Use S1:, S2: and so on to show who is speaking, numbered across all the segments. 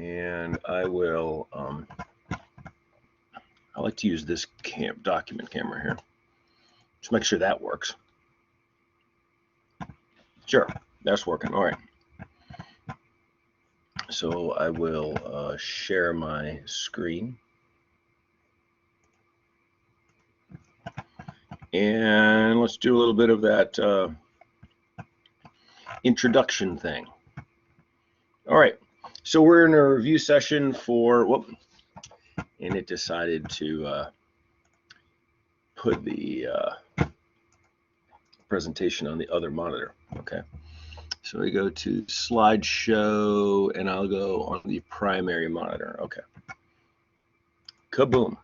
S1: and I will, I like to use this document camera here. Just make sure that works. Sure, that's working. All right. So I will share my screen. And let's do a little bit of that introduction thing. All right. So we're in a review session for, whoop, and it decided to put the presentation on the other monitor. Okay. So we go to slideshow, and I'll go on the primary monitor. Okay. Kaboom.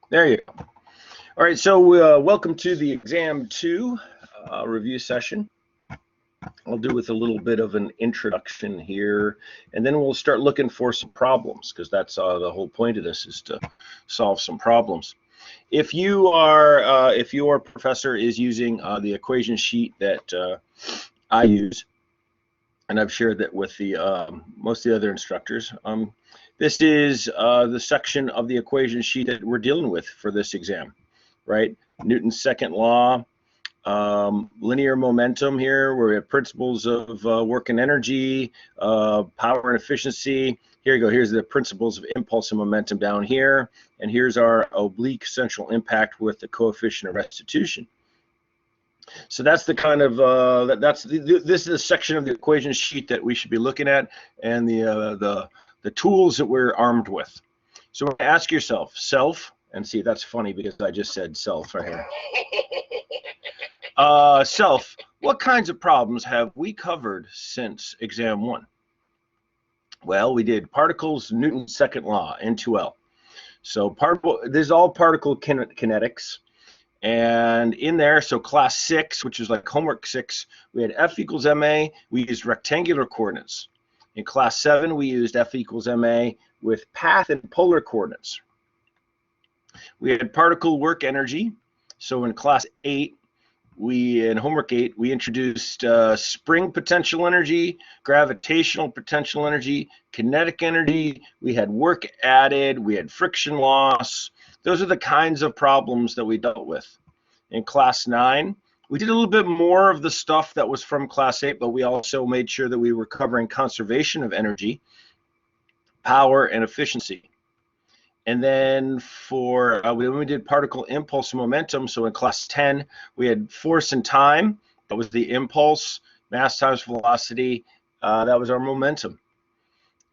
S1: There you go. All right, so welcome to the Exam 2 review session. I'll do with a little bit of an introduction here, and then we'll start looking for some problems, because that's the whole point of this, is to solve some problems. If your professor is using the equation sheet that I use, and I've shared that with the most of the other instructors, this is the section of the equation sheet that we're dealing with for this exam, right? Newton's second law, linear momentum here, where we have principles of work and energy, power and efficiency. Here you go, here's the principles of impulsive momentum down here, and here's our oblique central impact with the coefficient of restitution. So that's the kind of, this is a section of the equation sheet that we should be looking at, and the tools that we're armed with. So ask yourself, self, and see, that's funny because I just said self right here. Self, what kinds of problems have we covered since exam 1? Well, we did particles, Newton's second law, N2L. So this is all particle kinetics. And in there, so class 6, which is like homework 6, we had F equals ma. We used rectangular coordinates. In class 7, we used F equals ma with path and polar coordinates. We had particle work energy. So in class 8, in homework 8, we introduced spring potential energy, gravitational potential energy, kinetic energy. We had work added. We had friction loss. Those are the kinds of problems that we dealt with. In class 9, we did a little bit more of the stuff that was from class 8, but we also made sure that we were covering conservation of energy, power, and efficiency. And then when we did particle impulse momentum, so in class 10, we had force and time. That was the impulse, mass times velocity. That was our momentum.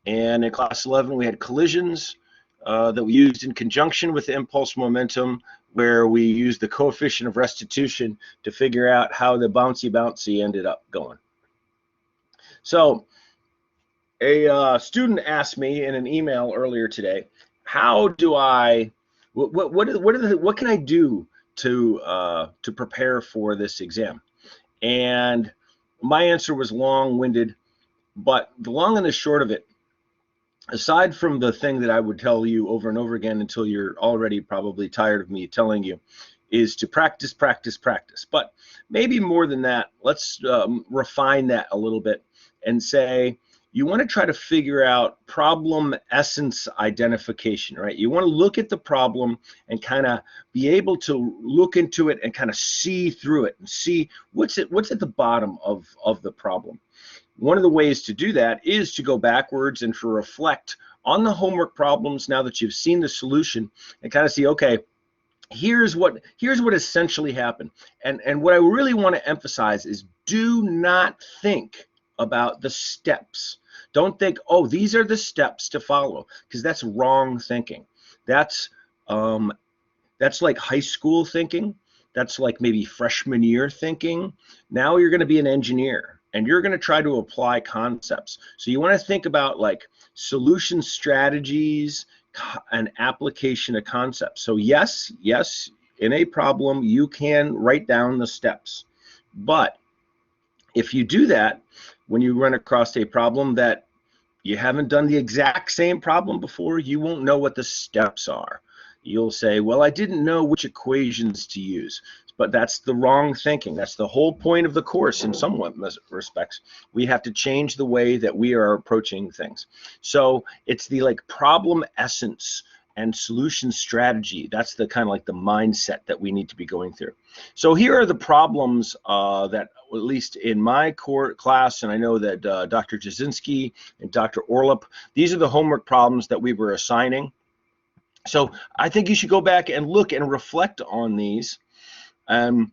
S1: And in class 11, we had collisions that we used in conjunction with the impulse momentum, where we used the coefficient of restitution to figure out how the bouncy ended up going. So a student asked me in an email earlier today, how do I, what can I do to prepare for this exam? And my answer was long-winded, but the long and the short of it, aside from the thing that I would tell you over and over again until you're already probably tired of me telling you, is to practice, practice, practice. But maybe more than that, let's refine that a little bit and say, you want to try to figure out problem essence identification, right? You want to look at the problem and kind of be able to look into it and kind of see through it and see what's at the bottom of the problem. One of the ways to do that is to go backwards and to reflect on the homework problems now that you've seen the solution, and kind of see, okay, here's what essentially happened. And what I really want to emphasize is, do not think about the steps. Don't think, oh, these are the steps to follow, because that's wrong thinking. That's like high school thinking. That's like maybe freshman year thinking. Now you're going to be an engineer, and you're going to try to apply concepts. So you want to think about like solution strategies and application of concepts. So yes, in a problem, you can write down the steps. But if you do that, when you run across a problem that you haven't done the exact same problem before, you won't know what the steps are. You'll say, well, I didn't know which equations to use. but that's the wrong thinking. That's the whole point of the course in somewhat respects. We have to change the way that we are approaching things. So it's the like problem essence and solution strategy. That's the kind of like the mindset that we need to be going through. So here are the problems that, at least in my core class, and I know that Dr. Jasinski and Dr. Orlup, these are the homework problems that we were assigning. So I think you should go back and look and reflect on these, and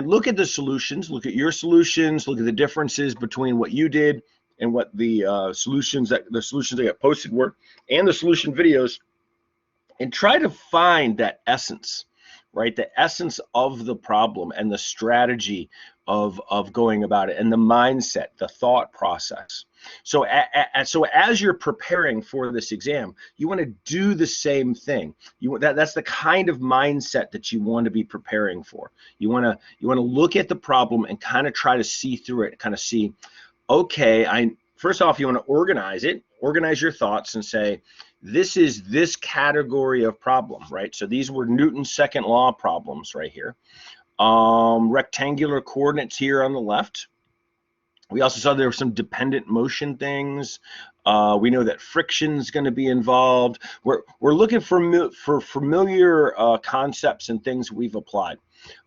S1: look at the solutions, look at your solutions, look at the differences between what you did and what the solutions that got posted were, and the solution videos, and try to find that essence, right? The essence of the problem and the strategy of going about it, and the mindset, the thought process. So as you're preparing for this exam, you want to do the same thing. That's the kind of mindset that you want to be preparing for. You want to look at the problem and kind of try to see through it, kind of see, okay, first off, you want to organize it, organize your thoughts and say, this is this category of problem, right? So these were Newton's second law problems right here. Rectangular coordinates here on the left. We also saw there were some dependent motion things. We know that friction is going to be involved. We're looking for familiar concepts and things we've applied.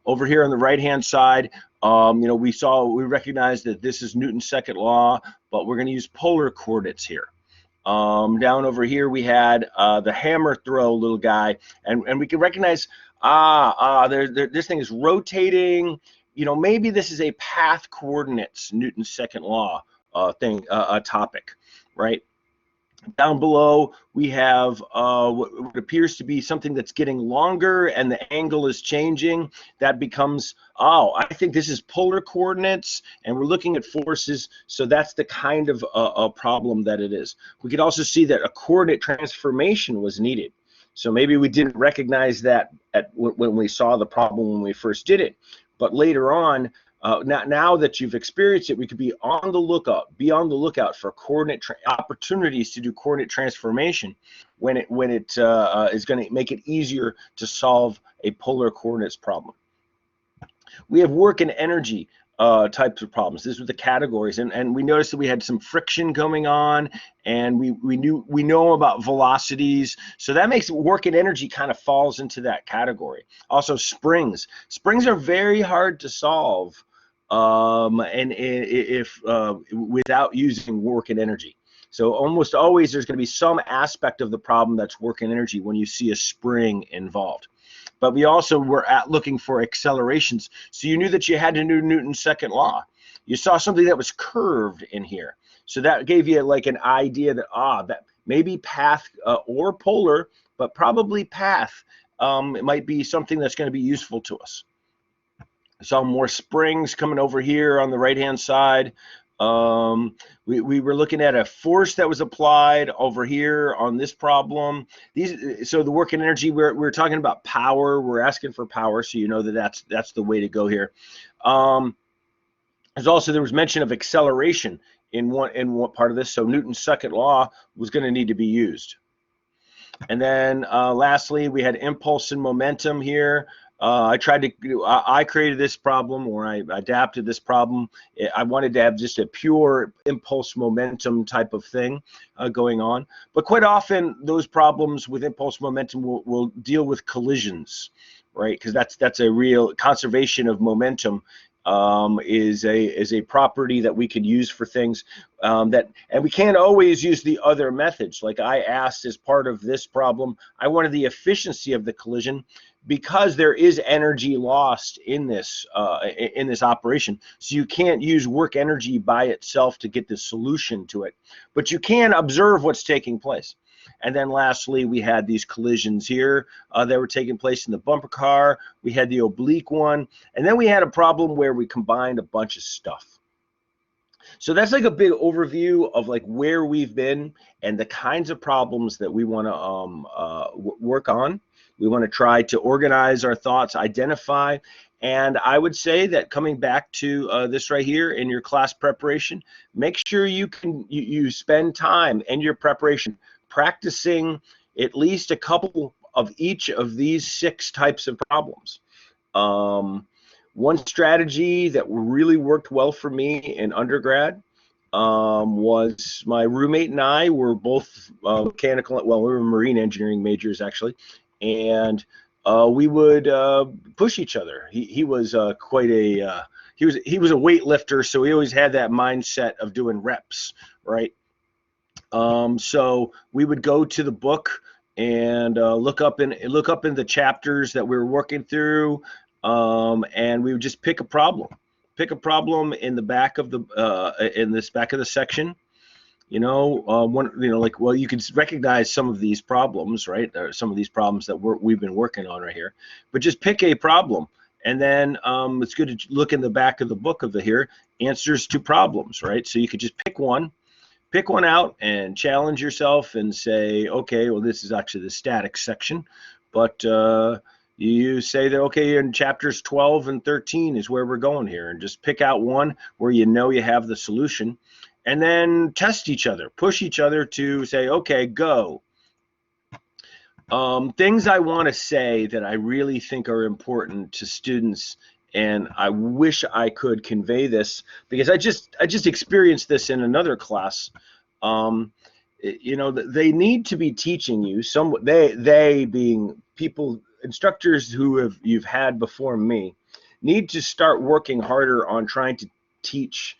S1: Over here on the right-hand side, we recognized that this is Newton's second law, but we're going to use polar coordinates here. Down over here we had the hammer throw little guy, and we can recognize this thing is rotating. Maybe this is a path coordinates Newton's second law topic, right? Down below we have what appears to be something that's getting longer and the angle is changing. That becomes, I think this is polar coordinates, and we're looking at forces, so that's the kind of a problem that it is. We could also see that a coordinate transformation was needed. So maybe we didn't recognize that when we saw the problem when we first did it, but later on, now that you've experienced it, we could be on the lookout for coordinate opportunities to do coordinate transformation when it is going to make it easier to solve a polar coordinates problem. We have work and energy types of problems. These were the categories, and we noticed that we had some friction going on, and we know about velocities, so that makes work and energy kind of falls into that category. Also, springs are very hard to solve without using work and energy. So almost always there's going to be some aspect of the problem that's work and energy when you see a spring involved. But we also were looking for accelerations. So you knew that you had to do Newton's second law. You saw something that was curved in here. So that gave you like an idea that, that maybe path or polar, but probably path. It might be something that's going to be useful to us. I saw more springs coming over here on the right-hand side. We were looking at a force that was applied over here on this problem. So the work and energy, we're talking about power. We're asking for power, so you know that's the way to go here. There was mention of acceleration in one part of this, so Newton's second law was going to need to be used. And then lastly, we had impulse and momentum here. I created this problem, or I adapted this problem. I wanted to have just a pure impulse momentum type of thing going on. But quite often, those problems with impulse momentum will deal with collisions, right? Because that's a real conservation of momentum. Is a property that we can use for things and we can't always use the other methods. Like I asked as part of this problem, I wanted the efficiency of the collision because there is energy lost in this operation. So you can't use work energy by itself to get the solution to it, but you can observe what's taking place. And then lastly, we had these collisions here that were taking place in the bumper car. We had the oblique one. And then we had a problem where we combined a bunch of stuff. So that's like a big overview of like where we've been and the kinds of problems that we want to work on. We want to try to organize our thoughts, identify. And I would say that coming back to this right here in your class preparation, make sure you spend time in your preparation practicing at least a couple of each of these 6 types of problems. One strategy that really worked well for me in undergrad was my roommate and I were both mechanical, well, we were marine engineering majors actually, and we would push each other. He was quite a he was a weightlifter, so he always had that mindset of doing reps, right? So we would go to the book and look up in the chapters that we were working through, and we would just pick a problem. Pick a problem in the back of the back of the section. Like, well, you could recognize some of these problems, right? Or some of these problems that we've been working on right here. But just pick a problem, and then it's good to look in the back of the book of answers to problems, right? So you could just pick one out and challenge yourself and say, okay, well, this is actually the static section, but you say that, okay, in chapters 12 and 13 is where we're going here, and just pick out one where you know you have the solution, and then test each other, push each other to say, okay, go. Things I want to say that I really think are important to students, and I wish I could convey this because I just experienced this in another class. They need to be teaching you they being people, instructors who you've had before me, need to start working harder on trying to teach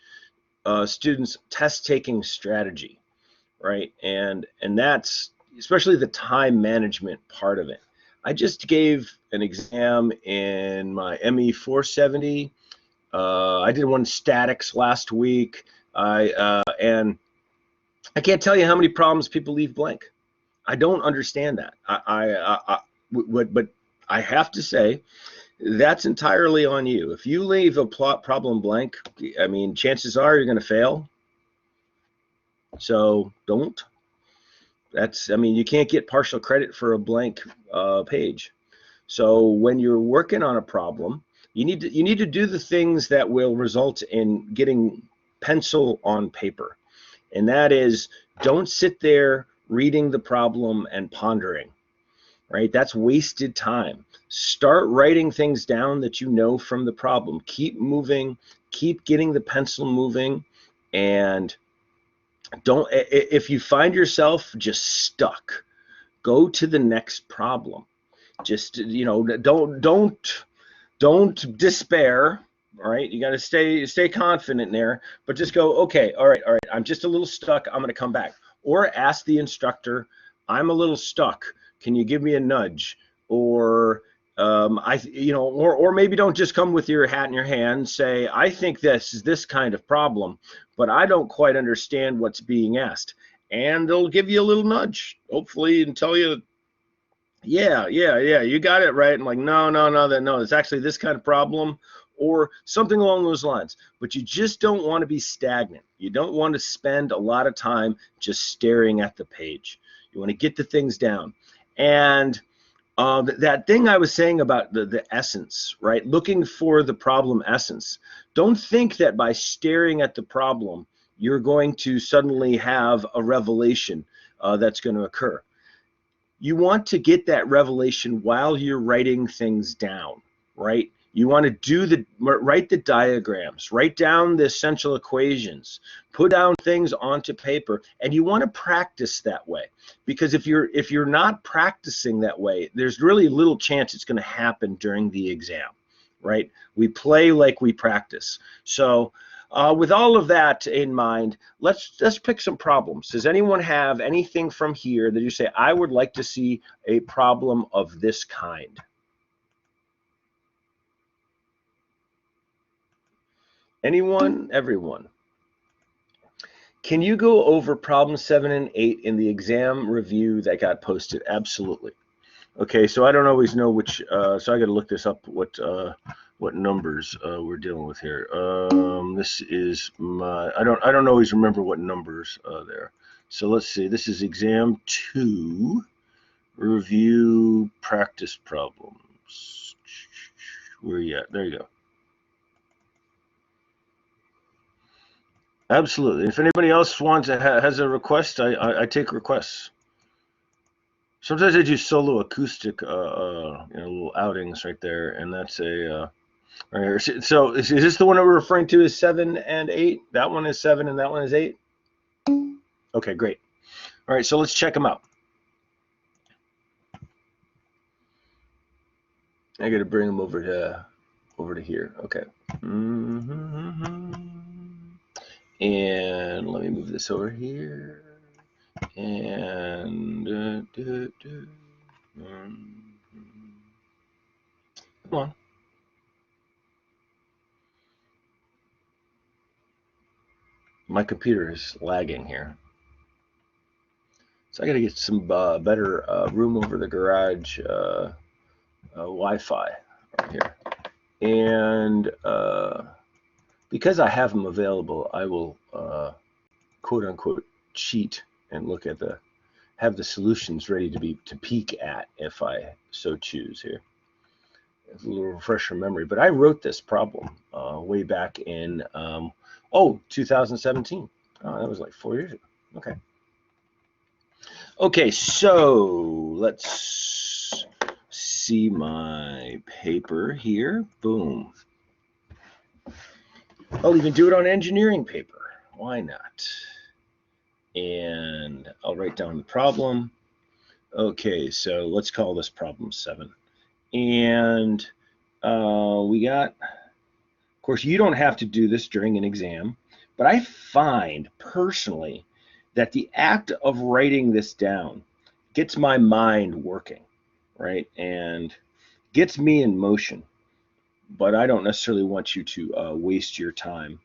S1: students test taking strategy, right? And that's especially the time management part of it. I just gave an exam in my ME 470. I did one statics last week. And I can't tell you how many problems people leave blank. I don't understand that. But I have to say that's entirely on you. If you leave a problem blank, I mean, chances are you're going to fail. So don't. You can't get partial credit for a blank page. So when you're working on a problem, you need to do the things that will result in getting pencil on paper. And that is, don't sit there reading the problem and pondering, right? That's wasted time. Start writing things down that you know from the problem. Keep moving, keep getting the pencil moving, and if you find yourself just stuck, go to the next problem. Just, don't despair. All right, you got to stay confident there, but just go, okay, all right, I'm just a little stuck, I'm going to come back. Or ask the instructor, I'm a little stuck, can you give me a nudge? Or or maybe don't just come with your hat in your hand. Say, I think this is this kind of problem, but I don't quite understand what's being asked. And they'll give you a little nudge, hopefully, and tell you, yeah, you got it right. And like, no, it's actually this kind of problem, or something along those lines. But you just don't want to be stagnant. You don't want to spend a lot of time just staring at the page. You want to get the things down. And that thing I was saying about the essence, right? Looking for the problem essence. Don't think that by staring at the problem, you're going to suddenly have a revelation that's going to occur. You want to get that revelation while you're writing things down, right? You want to write the diagrams, write down the essential equations, put down things onto paper, and you want to practice that way. Because if you're not practicing that way, there's really little chance it's going to happen during the exam, right? We play like we practice. So with all of that in mind, let's pick some problems. Does anyone have anything from here that you say, I would like to see a problem of this kind? Anyone? Everyone? Can you go over problem 7 and 8 in the exam review that got posted? Absolutely. Okay, so I don't always know which, so I got to look this up, what numbers we're dealing with here. This is my, I don't always remember what numbers there. So let's see, this is exam 2, review practice problems. Where are you at? There you go. Absolutely. If anybody else has a request, I take requests. Sometimes I do solo acoustic, little outings right there, and that's a All right, so is this the one that we're referring to as 7 and 8? That one is 7 and that one is 8? Okay, great. All right, so let's check them out. I got to bring them over to here. Okay. And let me move this over here. And come on. My computer is lagging here. So I got to get some better room over the garage Wi-Fi right here. And because I have them available, I will quote unquote cheat and look at have the solutions ready to peek at if I so choose here. It's a little refresher memory, but I wrote this problem way back in 2017. Oh, that was like 4 years ago. Okay. Okay, so let's see my paper here. Boom. I'll even do it on engineering paper. Why not? And I'll write down the problem. Okay, so let's call this problem 7. And we got, of course, you don't have to do this during an exam, but I find personally that the act of writing this down gets my mind working, right? And gets me in motion. But I don't necessarily want you to waste your time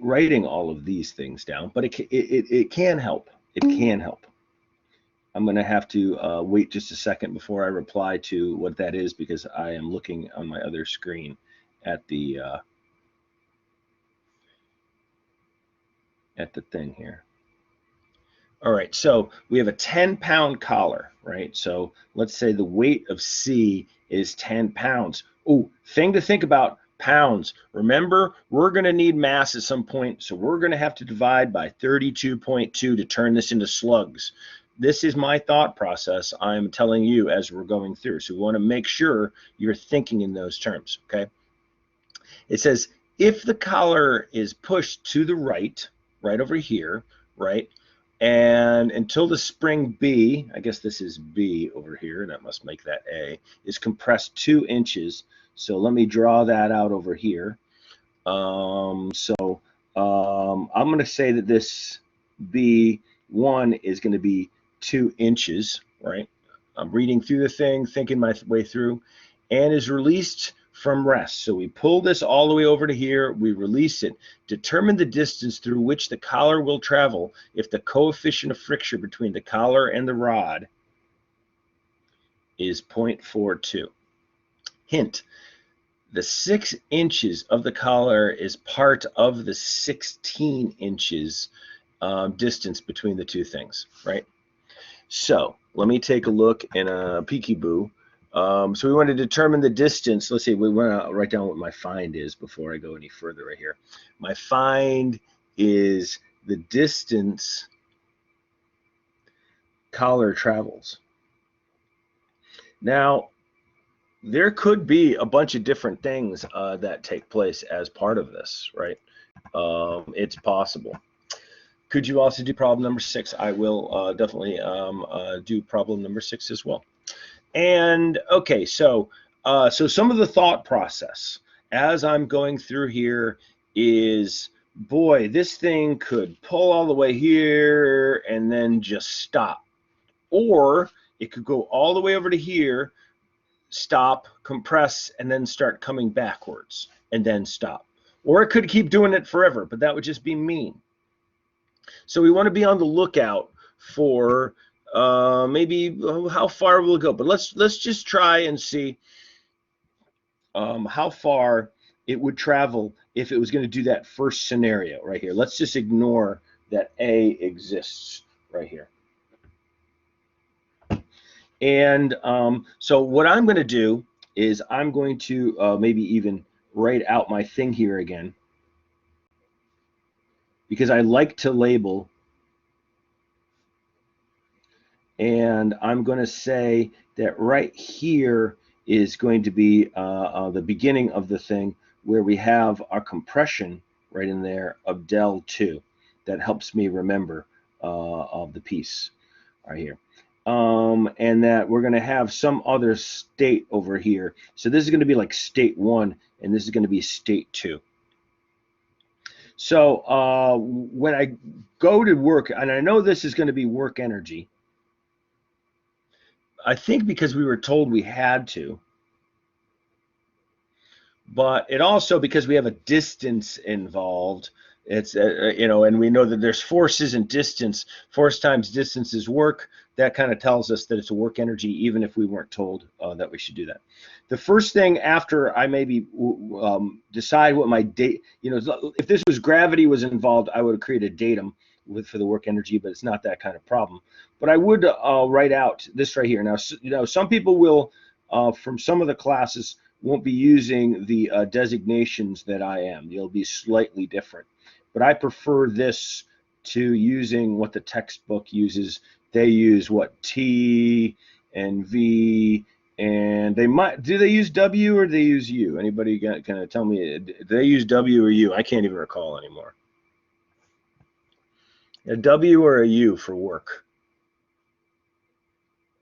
S1: writing all of these things down, but it can help. It can help. I'm going to have to wait just a second before I reply to what that is, because I am looking on my other screen at the thing here. All right, so we have a 10-pound collar, right? So let's say the weight of C is 10 pounds. Oh, thing to think about, pounds. Remember, we're going to need mass at some point, so we're going to have to divide by 32.2 to turn this into slugs. This is my thought process I'm telling you as we're going through. So we want to make sure you're thinking in those terms, okay? It says, if the collar is pushed to the right over here, right? And until the spring B, I guess this is B over here, that must make that A, is compressed 2 inches. So let me draw that out over here. I'm going to say that this B1 is going to be 2 inches, right? I'm reading through the thing, thinking my way through, and is released from rest. So we pull this all the way over to here, we release it. Determine the distance through which the collar will travel if the coefficient of friction between the collar and the rod is 0.42. Hint, the 6 inches of the collar is part of the 16 inches distance between the two things, right? So let me take a look in a peekaboo. So we want to determine the distance. Let's see, we want to write down what my find is before I go any further right here. My find is the distance collar travels. Now, there could be a bunch of different things that take place as part of this, right? It's possible. Could you also do problem number 6? I will definitely do problem number 6 as well. And okay, so some of the thought process as I'm going through here is, boy, this thing could pull all the way here and then just stop. Or it could go all the way over to here, stop, compress, and then start coming backwards and then stop. Or it could keep doing it forever, but that would just be mean. So we want to be on the lookout for maybe how far will it go, but let's just try and see how far it would travel if it was going to do that first scenario right here. Let's just ignore that A exists right here. And so what I'm going to do is I'm going to maybe even write out my thing here again, because I like to label. And I'm going to say that right here is going to be the beginning of the thing where we have our compression right in there of del 2. That helps me remember of the piece right here. And that we're going to have some other state over here. So this is going to be like state 1, and this is going to be state 2. So when I go to work, and I know this is going to be work energy, I think because we were told we had to, but it also, because we have a distance involved, it's and we know that there's forces and distance. Force times distance is work. That kind of tells us that it's a work energy, even if we weren't told that we should do that. The first thing after I maybe decide what my date, if this was gravity was involved, I would have created a datum for the work energy, but it's not that kind of problem. But I would write out this right here. Now, some people will, from some of the classes, won't be using the designations that I am. They'll be slightly different. But I prefer this to using what the textbook uses. They use what, T and V, and do they use W or do they use U? Anybody kind of tell me, do they use W or U? I can't even recall anymore. A W or a U for work?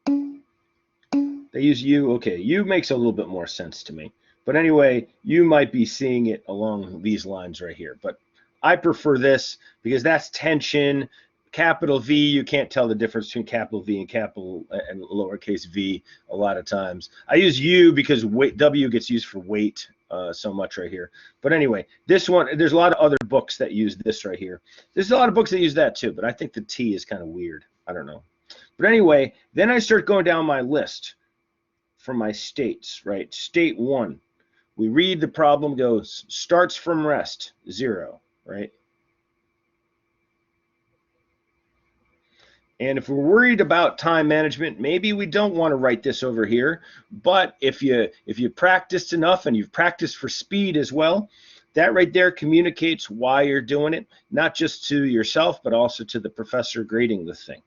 S1: They use U. Okay, U makes a little bit more sense to me. But anyway, you might be seeing it along these lines right here. But I prefer this because that's tension. Capital V, you can't tell the difference between capital V and capital and lowercase v a lot of times. I use U because W gets used for weight so much right here. But anyway, this one, there's a lot of other books that use this right here. There's a lot of books that use that too, but I think the T is kind of weird. I don't know. But anyway, then I start going down my list for my states, right? State 1. We read the problem, goes, starts from rest, 0, right? And if we're worried about time management, maybe we don't want to write this over here. But if you practiced enough and you've practiced for speed as well, that right there communicates why you're doing it, not just to yourself, but also to the professor grading the thing.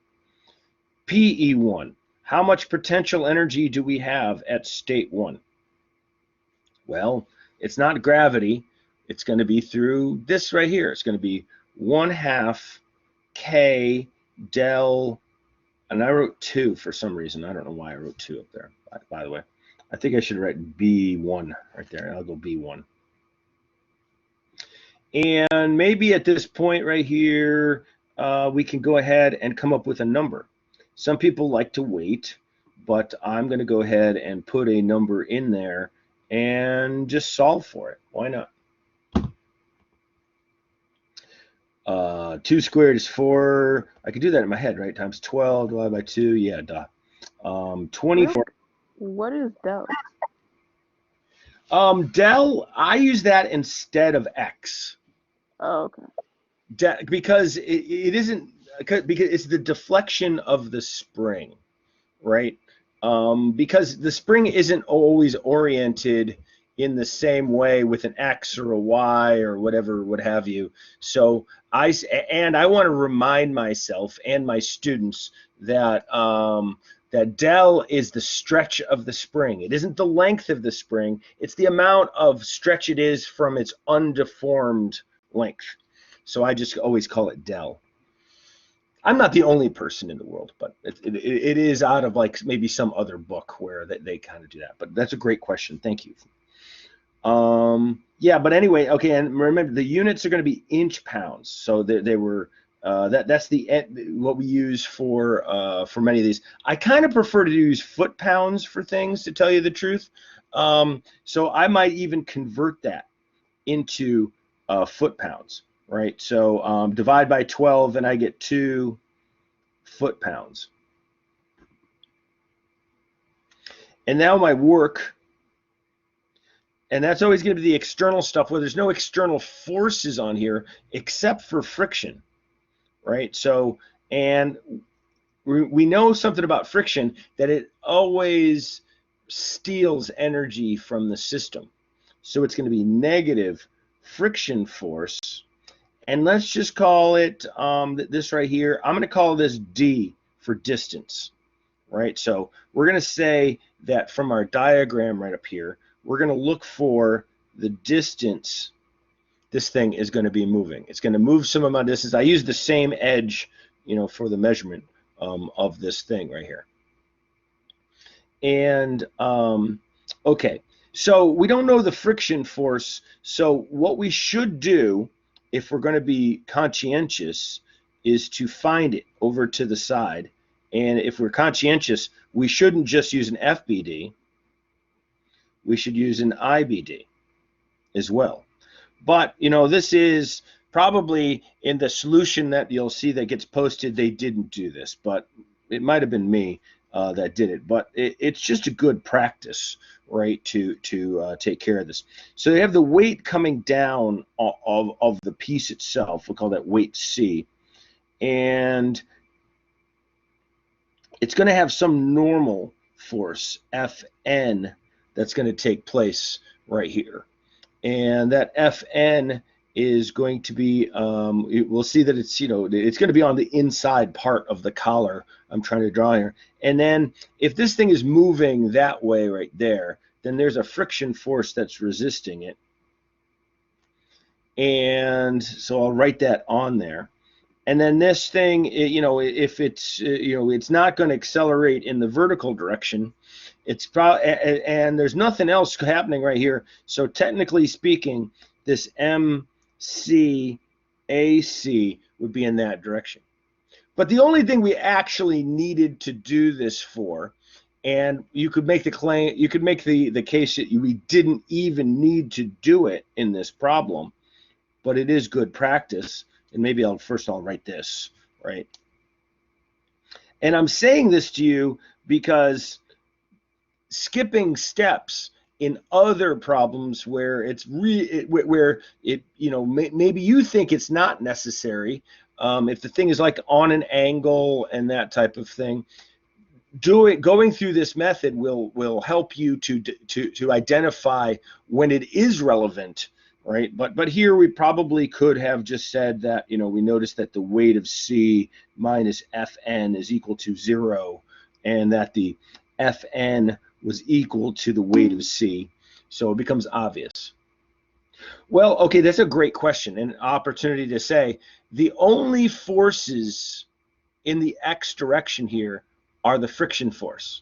S1: PE1, how much potential energy do we have at state 1? Well, it's not gravity. It's going to be through this right here. It's going to be 1/2 K del, and I wrote 2 for some reason. I don't know why I wrote 2 up there, by the way. I think I should write B1 right there. I'll go B1. And maybe at this point right here, we can go ahead and come up with a number. Some people like to wait, but I'm going to go ahead and put a number in there and just solve for it. Why not? 2 squared is 4. I could do that in my head, right? Times 12 divided by 2. Yeah, duh. 24.
S2: What is del?
S1: Del, I use that instead of X.
S2: Oh, okay.
S1: Because it isn't, because it's the deflection of the spring, right? Because the spring isn't always oriented in the same way with an X or a Y or whatever, what have you. So I want to remind myself and my students that that del is the stretch of the spring. It isn't the length of the spring. It's the amount of stretch it is from its undeformed length. So I just always call it del. I'm not the only person in the world, but it is out of like maybe some other book where they kind of do that. But that's a great question. Thank you. Yeah, but anyway, okay, and remember the units are going to be inch pounds. So they were that's what we use for many of these. I kind of prefer to use foot pounds for things, to tell you the truth. So I might even convert that into foot pounds, right? So divide by 12 and I get 2 foot pounds. And now my work, and that's always going to be the external stuff where there's no external forces on here except for friction, right? So, and we know something about friction, that it always steals energy from the system. So it's going to be negative friction force. And let's just call it this right here. I'm going to call this D for distance, right? So we're going to say that from our diagram right up here, we're going to look for the distance this thing is going to be moving. It's going to move some amount of distance. I use the same edge, for the measurement of this thing right here. And okay, so we don't know the friction force. So what we should do, if we're going to be conscientious, is to find it over to the side. And if we're conscientious, we shouldn't just use an FBD. We should use an IBD as well. But, this is probably in the solution that you'll see that gets posted, they didn't do this, but it might have been me that did it. But it's just a good practice, right, to take care of this. So they have the weight coming down of the piece itself. We'll call that weight C. And it's going to have some normal force, Fn, that's going to take place right here. And that Fn is going to be, we'll see that it's, it's going to be on the inside part of the collar I'm trying to draw here. And then if this thing is moving that way right there, then there's a friction force that's resisting it. And so I'll write that on there. And then this thing, if it's, it's not going to accelerate in the vertical direction. It's probably, and there's nothing else happening right here. So technically speaking, this MCAC would be in that direction. But the only thing we actually needed to do this for, and you could make the claim, you could make the case that we didn't even need to do it in this problem, but it is good practice. And maybe I'll write this, right? And I'm saying this to you because skipping steps in other problems where it's maybe you think it's not necessary, if the thing is like on an angle and that type of thing, going through this method will help you to identify when it is relevant, right? But here we probably could have just said that, we noticed that the weight of C minus Fn is equal to 0, and that the Fn was equal to the weight of C. So it becomes obvious. Well, okay, that's a great question, and an opportunity to say the only forces in the X direction here are the friction force,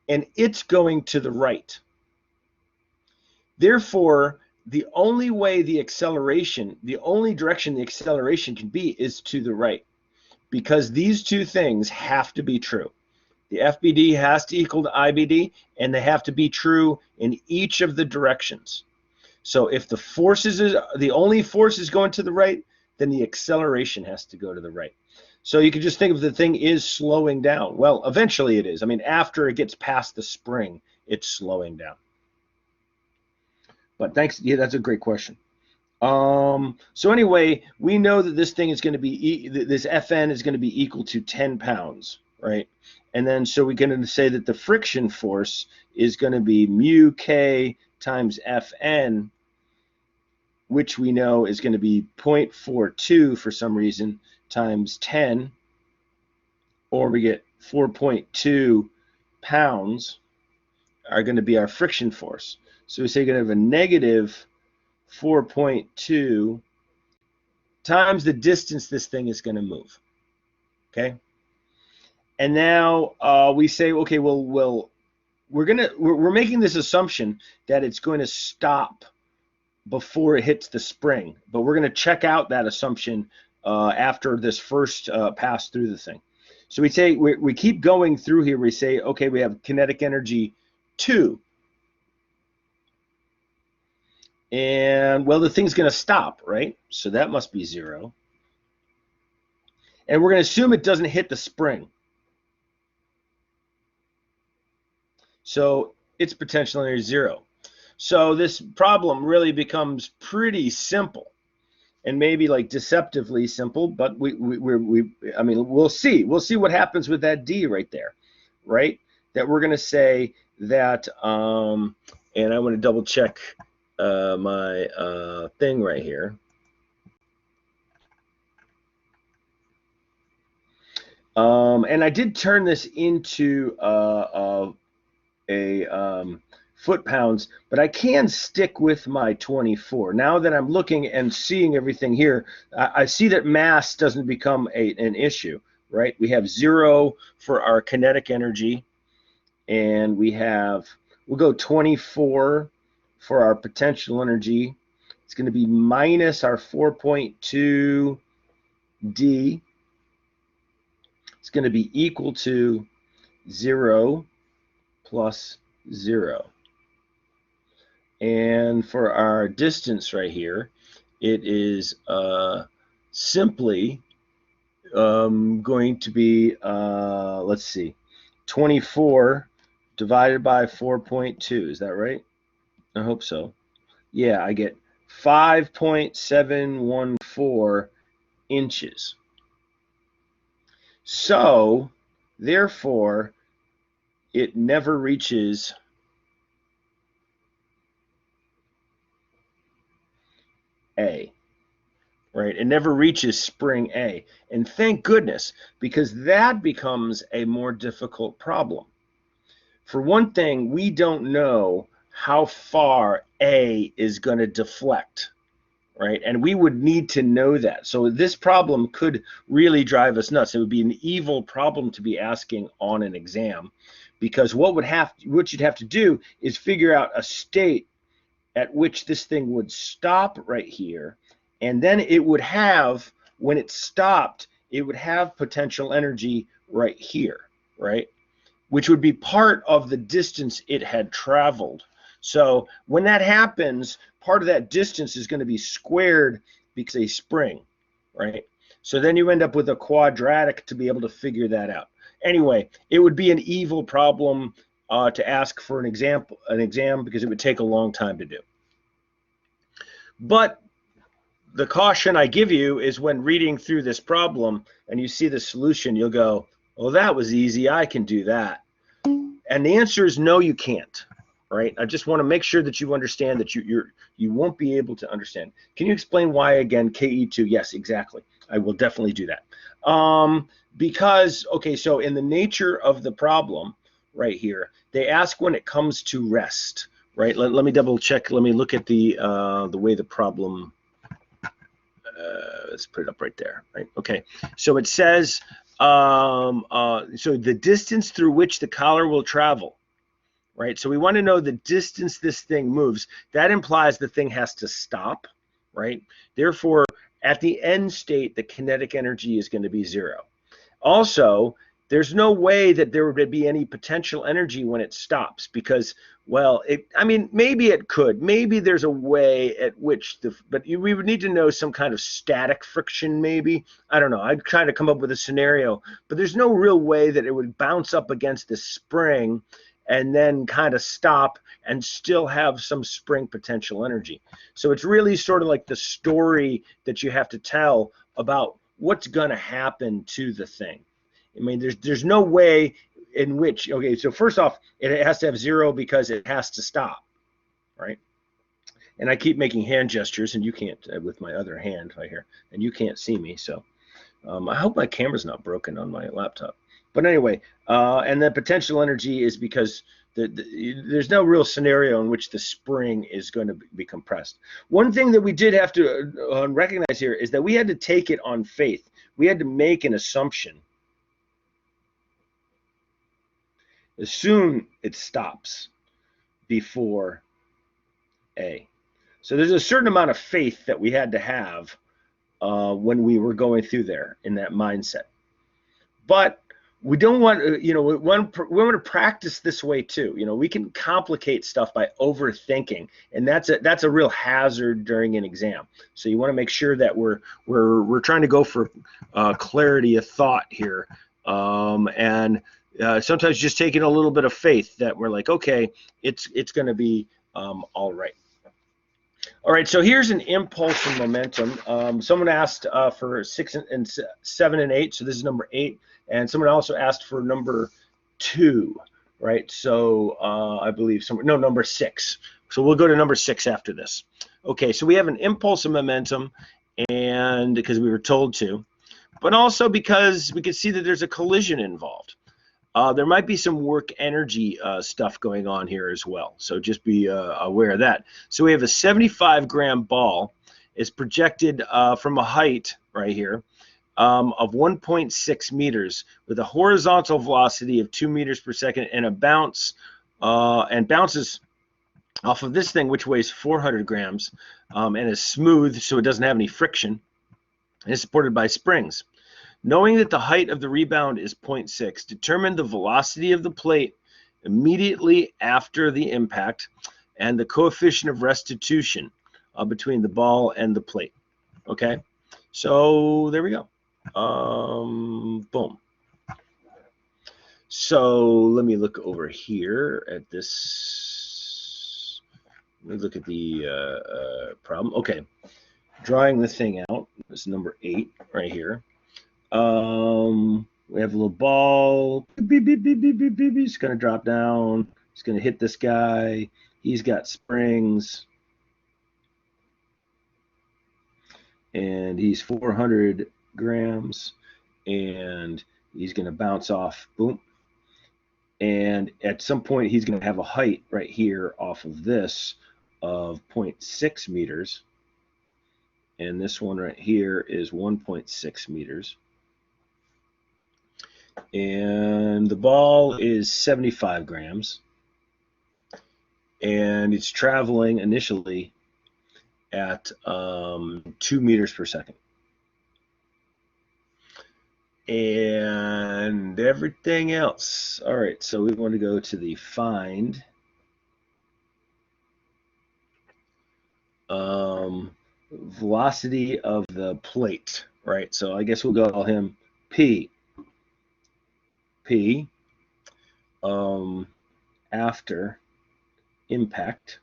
S1: and it's going to the right. Therefore, the only way the only direction the acceleration can be is to the right, because these two things have to be true. The FBD has to equal to IBD, and they have to be true in each of the directions. So if the only force is going to the right, then the acceleration has to go to the right. So you can just think of the thing is slowing down. Well, eventually it is. I mean, after it gets past the spring, it's slowing down. But thanks. Yeah, that's a great question. So anyway, we know that this thing is going to be, this Fn is going to be equal to 10 pounds, right? And then so we're going to say that the friction force is going to be mu k times Fn, which we know is going to be 0.42 for some reason, times 10, or we get 4.2 pounds are going to be our friction force. So we say you're going to have a negative 4.2 times the distance this thing is going to move. Okay. And now we say, okay, well, we're making this assumption that it's going to stop before it hits the spring, but we're going to check out that assumption after this first pass through the thing. So we say we keep going through here. We say, okay, we have kinetic energy 2. And well, the thing's going to stop, right? So that must be 0. And we're going to assume it doesn't hit the spring. So its potential energy is 0. So this problem really becomes pretty simple, and maybe like deceptively simple, but I mean, we'll see what happens with that D right there, right? That we're going to say that, and I want to double check my thing right here. And I did turn this into foot-pounds, but I can stick with my 24. Now that I'm looking and seeing everything here, I see that mass doesn't become an issue, right? We have 0 for our kinetic energy, and we'll go 24 for our potential energy. It's going to be minus our 4.2 D. It's going to be equal to 0 plus 0. And for our distance right here, it is simply going to be, let's see, 24 divided by 4.2. Is that right? I hope so. Yeah, I get 5.714 inches. So, therefore, it never reaches A, right? It never reaches spring A. And thank goodness, because that becomes a more difficult problem. For one thing, we don't know how far A is going to deflect, right? And we would need to know that. So this problem could really drive us nuts. It would be an evil problem to be asking on an exam, because what you'd have to do is figure out a state at which this thing would stop right here, and then it would have, when it stopped, it would have potential energy right here, right? Which would be part of the distance it had traveled. So when that happens, part of that distance is going to be squared because of a spring, right? So then you end up with a quadratic to be able to figure that out. Anyway, it would be an evil problem to ask for an exam because it would take a long time to do. But the caution I give you is when reading through this problem and you see the solution, you'll go, oh, that was easy, I can do that. And the answer is no, you can't, right? I just want to make sure that you understand that you won't be able to understand. Can you explain why again, KE2? Yes, exactly. I will definitely do that. Because, okay, so in the nature of the problem right here, they ask when it comes to rest, right? Let me double check. Let me look at the way the problem, let's put it up right there, right? Okay, so it says, so the distance through which the collar will travel, right? So we want to know the distance this thing moves. That implies the thing has to stop, right? Therefore, at the end state, the kinetic energy is going to be 0. Also, there's no way that there would be any potential energy when it stops because, well, I mean, maybe it could. Maybe there's a way at which we would need to know some kind of static friction maybe. I don't know. I'd kind of come up with a scenario, but there's no real way that it would bounce up against the spring and then kind of stop and still have some spring potential energy. So it's really sort of like the story that you have to tell about what's going to happen to the thing. I mean, there's no way in which, okay, so first off, it has to have 0 because it has to stop, right? And I keep making hand gestures, and you can't, with my other hand right here, and you can't see me, so I hope my camera's not broken on my laptop. But anyway, and the potential energy is because there's no real scenario in which the spring is going to be compressed. One thing that we did have to recognize here is that we had to take it on faith. We had to make an assumption. Assume it stops before A. So there's a certain amount of faith that we had to have when we were going through there in that mindset. But we don't want, you know, we want to practice this way too. You know, we can complicate stuff by overthinking, and that's a real hazard during an exam. So you want to make sure that we're trying to go for clarity of thought here, and sometimes just taking a little bit of faith that we're like, okay, it's going to be all right. All right, so here's an impulse and momentum. Someone asked for 6 and 7 and 8, so this is number 8. And someone also asked for number 2, right? So I believe number 6. So we'll go to number 6 after this. Okay, so we have an impulse and momentum, and because we were told to, but also because we could see that there's a collision involved. There might be some work energy stuff going on here as well. So just be aware of that. So we have a 75-gram ball. It's projected from a height right here of 1.6 meters with a horizontal velocity of 2 meters per second and a bounce and bounces off of this thing, which weighs 400 grams and is smooth, so it doesn't have any friction, and is supported by springs. Knowing that the height of the rebound is 0.6, determine the velocity of the plate immediately after the impact and the coefficient of restitution between the ball and the plate. Okay, so there we go. Boom. So let me look over here at this. Let me look at the problem. Okay, drawing the thing out. This is number 8 right here. We have a little ball. Beep, beep, beep, beep, beep, beep. It's going to drop down. It's going to hit this guy. He's got springs. And he's 400 grams. And he's going to bounce off. Boom. And at some point, he's going to have a height right here off of this of 0.6 meters. And this one right here is 1.6 meters. And the ball is 75 grams. And it's traveling initially at 2 meters per second. And everything else. All right, so we want to go to the find. Velocity of the plate, right? So I guess we'll call him P. P after impact.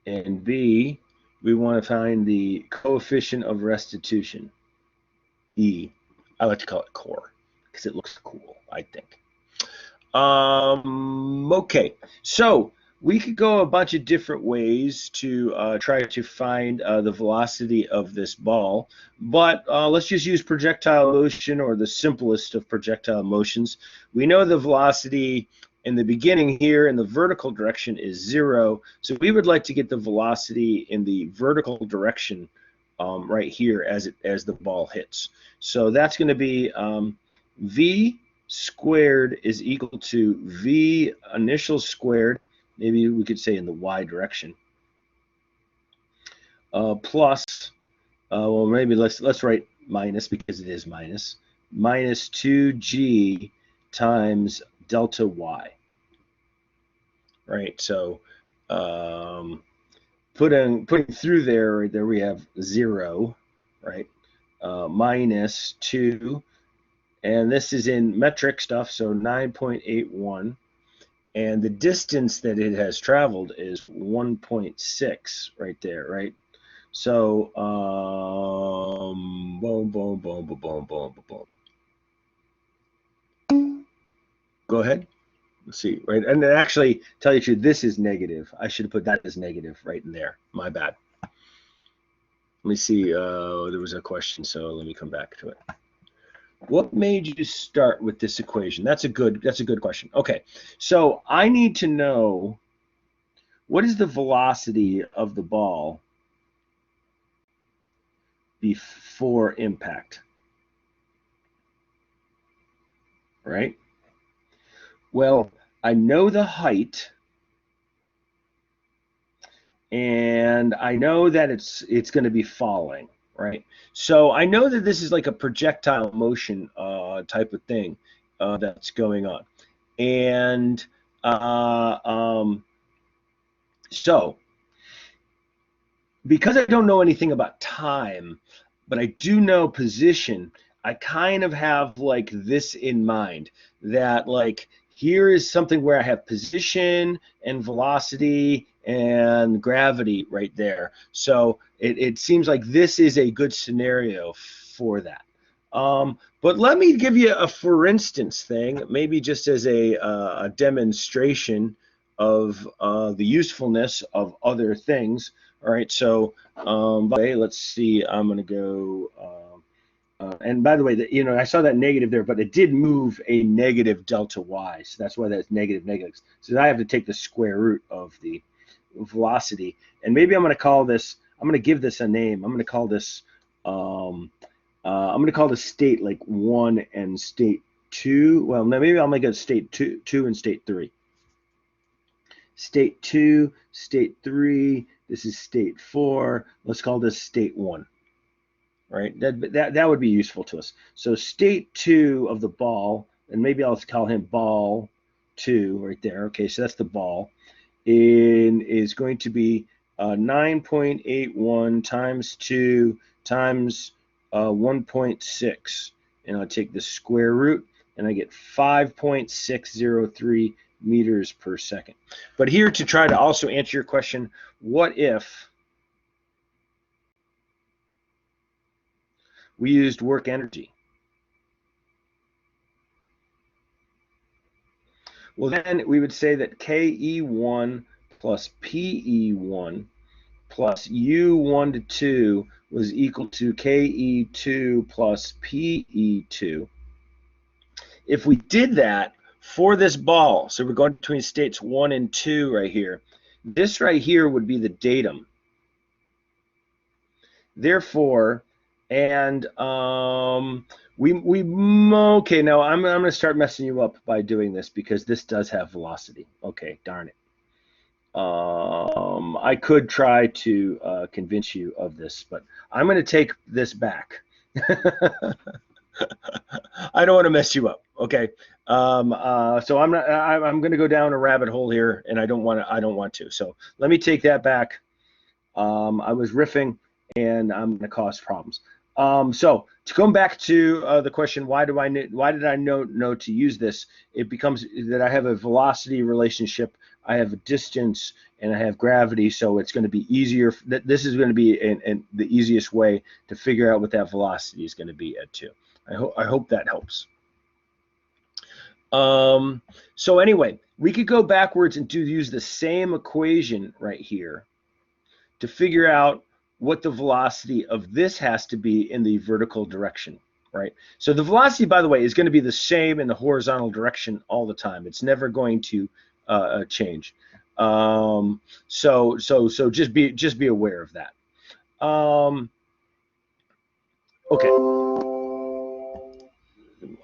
S1: And B, we want to find the coefficient of restitution. E, I like to call it core because it looks cool, I think. Okay, so we could go a bunch of different ways to try to find the velocity of this ball, but let's just use projectile motion, or the simplest of projectile motions. We know the velocity in the beginning here in the vertical direction is 0, so we would like to get the velocity in the vertical direction right here as the ball hits. So that's going to be v squared is equal to v initial squared, maybe we could say in the y direction, plus, well, maybe let's write minus because it is minus 2g times delta y. Right, so putting through there, right there we have 0, right, minus 2, and this is in metric stuff, so 9.81, and the distance that it has traveled is 1.6 right there, right? So boom, boom, boom, boom, boom, boom, boom. Go ahead. Let's see, right? And then actually, tell you the truth, this is negative. I should have put that as negative right in there. My bad. Let me see. There was a question, so let me come back to it. What made you start with this equation? That's a good question. Okay, so I need to know what is the velocity of the ball before impact, right? Well, I know the height, and I know that it's going to be falling, right? So I know that this is like a projectile motion type of thing that's going on, and so because I don't know anything about time, but I do know position, I kind of have like this in mind, that like here is something where I have position and velocity and gravity right there. So it seems like this is a good scenario for that. But let me give you a for instance thing, maybe just as a demonstration of the usefulness of other things. All right, so let's see, I'm going to go And by the way, I saw that negative there, but it did move a negative delta y, so that's why that's negative. So I have to take the square root of the velocity, and maybe I'm going to call this. I'm going to give this a name. I'm going to call this. I'm going to call this state like 1 and state 2. Well, maybe I'll make it state 2 and state 3. State 2, state 3. This is state 4. Let's call this state 1. Right? That would be useful to us. So state 2 of the ball, and maybe I'll call him ball 2 right there. Okay, so that's the ball. Is going to be 9.81 times 2 times 1.6, and I'll take the square root, and I get 5.603 meters per second. But here, to try to also answer your question, what if we used work energy? Well, then we would say that KE1 plus PE1 plus U1 to 2 was equal to KE2 plus PE2. If we did that for this ball, so we're going between states 1 and 2 right here, this right here would be the datum. Therefore, and okay, now I'm going to start messing you up by doing this because this does have velocity. Okay, darn it. I could try to convince you of this, but I'm going to take this back. I don't want to mess you up. Okay, so I'm not. I'm going to go down a rabbit hole here, and I don't want to. So let me take that back. I was riffing, and I'm going to cause problems. So to come back to the question, why did I know to use this? It becomes that I have a velocity relationship, I have a distance, and I have gravity. So it's going to be easier. This is going to be the easiest way to figure out what that velocity is going to be at 2. I hope that helps. So anyway, we could go backwards and use the same equation right here to figure out what the velocity of this has to be in the vertical direction, right? So the velocity, by the way, is going to be the same in the horizontal direction all the time. It's never going to change. So just be aware of that. Okay.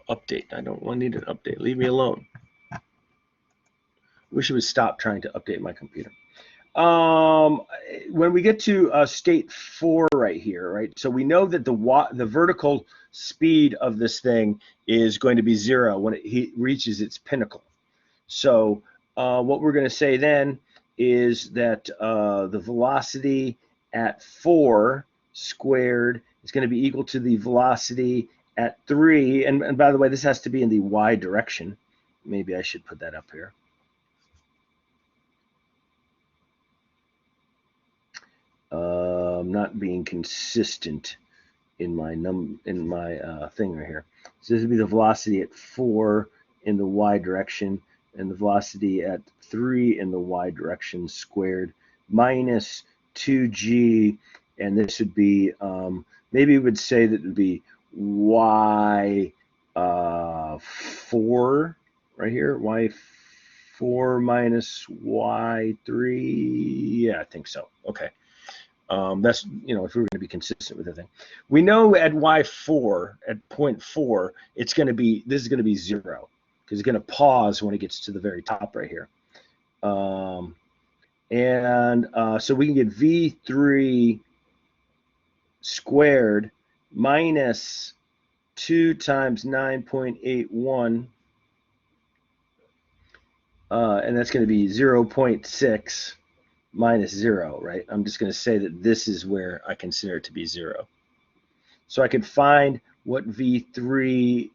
S1: Update. I don't need an update. Leave me alone. Wish it would stop trying to update my computer. When we get to state 4 right here, right? So we know that the vertical speed of this thing is going to be 0 when it reaches its pinnacle. So what we're going to say then is that the velocity at 4 squared is going to be equal to the velocity at 3. And by the way, this has to be in the y direction. Maybe I should put that up here. I'm not being consistent in my thing right here. So this would be the velocity at 4 in the y direction, and the velocity at 3 in the y direction squared minus 2g, and this would be maybe we would say that it would be y 4 right here, y4 minus y3. Yeah, I think so. Okay. That's, if we were going to be consistent with the thing. We know at y4, at point 4, this is going to be 0 because it's going to pause when it gets to the very top right here. So we can get v3 squared minus 2 times 9.81, and that's going to be 0.6. minus 0, right? I'm just going to say that this is where I consider it to be 0. So I can find what V3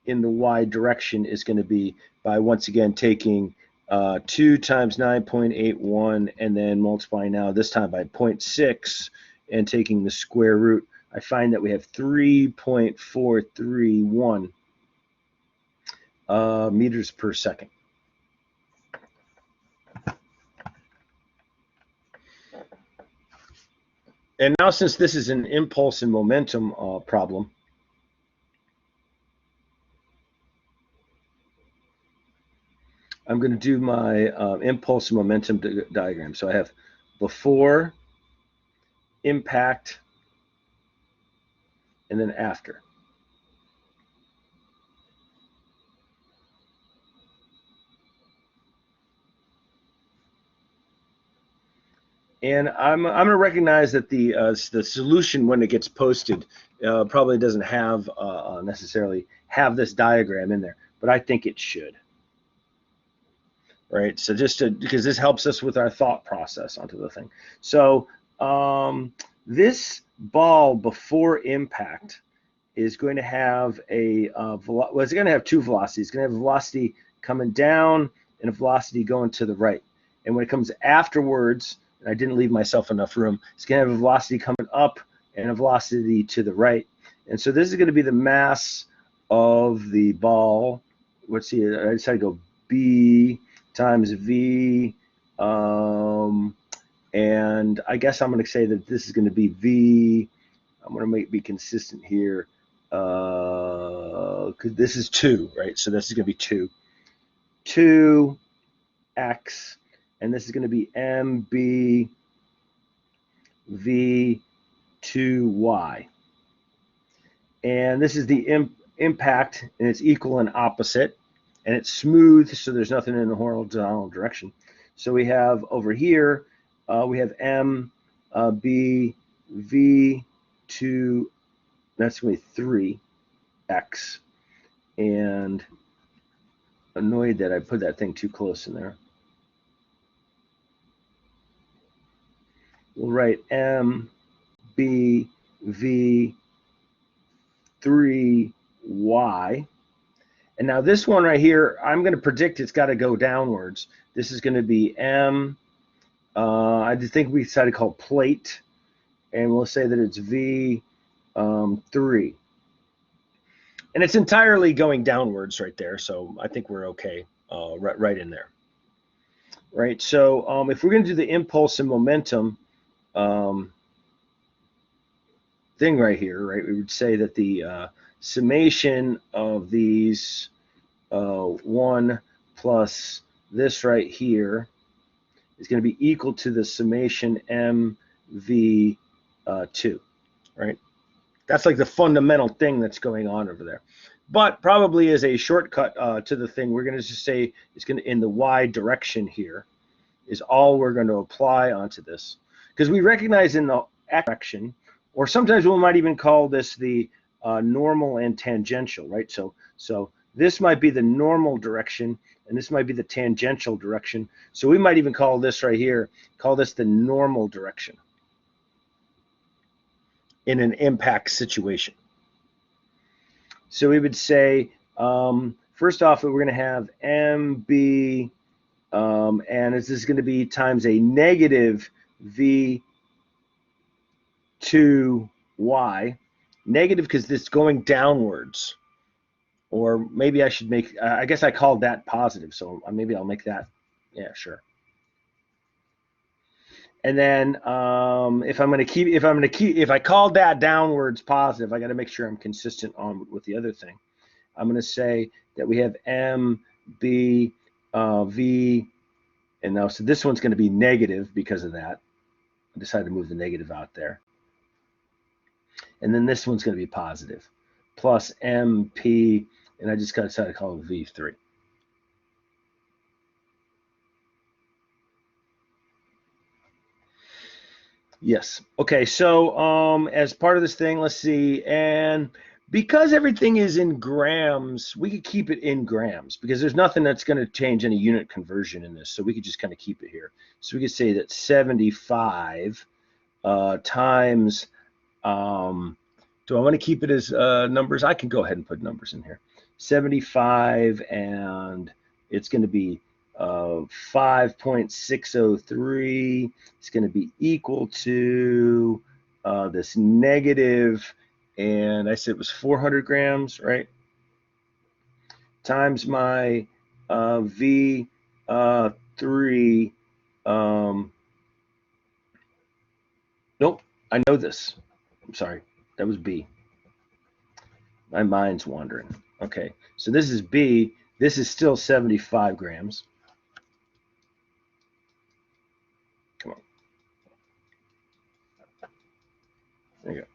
S1: in the y direction is going to be by, once again, taking 2 times 9.81 and then multiplying now this time by 0.6 and taking the square root. I find that we have 3.431 meters per second. And now, since this is an impulse and momentum problem, I'm going to do my impulse momentum diagram. So I have before, impact, and then after. And I'm going to recognize that the solution when it gets posted probably doesn't have necessarily have this diagram in there, but I think it should. Right, so because this helps us with our thought process onto the thing. So this ball before impact is going to have it's going to have two velocities. It's going to have a velocity coming down and a velocity going to the right. And when it comes afterwards, and I didn't leave myself enough room, it's going to have a velocity coming up and a velocity to the right. And so this is going to be the mass of the ball. Let's see, I decided to go B times V, and I guess I'm going to say that this is going to be V. I'm going to be consistent here, because this is 2, right? So this is going to be 2x, and this is going to be MB V 2y. And this is the impact, and it's equal and opposite. And it's smooth, so there's nothing in the horizontal direction. So we have over here, we have M, B, V, 2, that's going to be 3x. And annoyed that I put that thing too close in there. We'll write M, B, V, 3y. And now this one right here, I'm going to predict it's got to go downwards. This is going to be M. I think we decided to call plate, and we'll say that it's V 3. And it's entirely going downwards right there, so I think we're okay right in there. Right, so if we're going to do the impulse and momentum thing right here, right, we would say that the summation of these 1 plus this right here is going to be equal to the summation MV 2, right? That's like the fundamental thing that's going on over there. But probably as a shortcut to the thing, we're going to just say it's going to in the y direction here is all we're going to apply onto this, because we recognize in the x direction, or sometimes we might even call this the normal and tangential, right? So this might be the normal direction, and this might be the tangential direction. So we might even call this right here, call this the normal direction in an impact situation. So we would say, first off, we're going to have MB, and this is going to be times a negative V 2y, negative because it's going downwards. Or maybe I should make, I guess I called that positive, so maybe I'll make that, yeah, sure. And then if I called that downwards positive, I got to make sure I'm consistent on with the other thing. I'm going to say that we have M, B, V, and now so this one's going to be negative because of that. I decided to move the negative out there. And then this one's going to be positive, plus MP, and I just decided to call it V3. Yes. Okay. So as part of this thing, let's see. And because everything is in grams, we could keep it in grams because there's nothing that's going to change any unit conversion in this. So we could just kind of keep it here. So we could say that 75 times, do I want to keep it as numbers? I can go ahead and put numbers in here. 75, and it's going to be 5.603. It's going to be equal to this negative, and I said it was 400 grams, right? Times my V3. Nope, I know this. I'm sorry, that was B. My mind's wandering. Okay, so this is B. This is still 75 grams. There you go.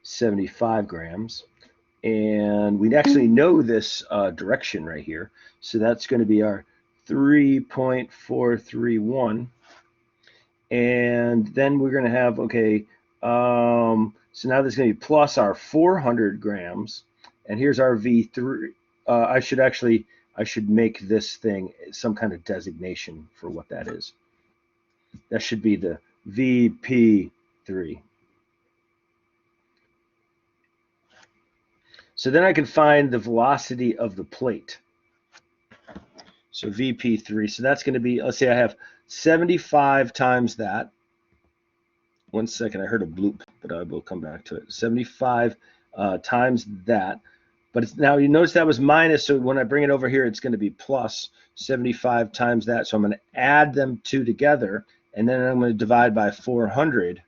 S1: 75 grams. And we actually know this direction right here. So that's going to be our 3.431. And then we're going to have, okay, so now there's going to be plus our 400 grams. And here's our V3. I should make this thing some kind of designation for what that is. That should be the VP3. So then I can find the velocity of the plate. So VP3, so that's going to be, let's say I have 75 times that. One second, I heard a bloop, but I will come back to it. 75 times that. But it's, now you notice that was minus, so when I bring it over here, it's going to be plus 75 times that. So I'm going to add them two together, and then I'm going to divide by 400.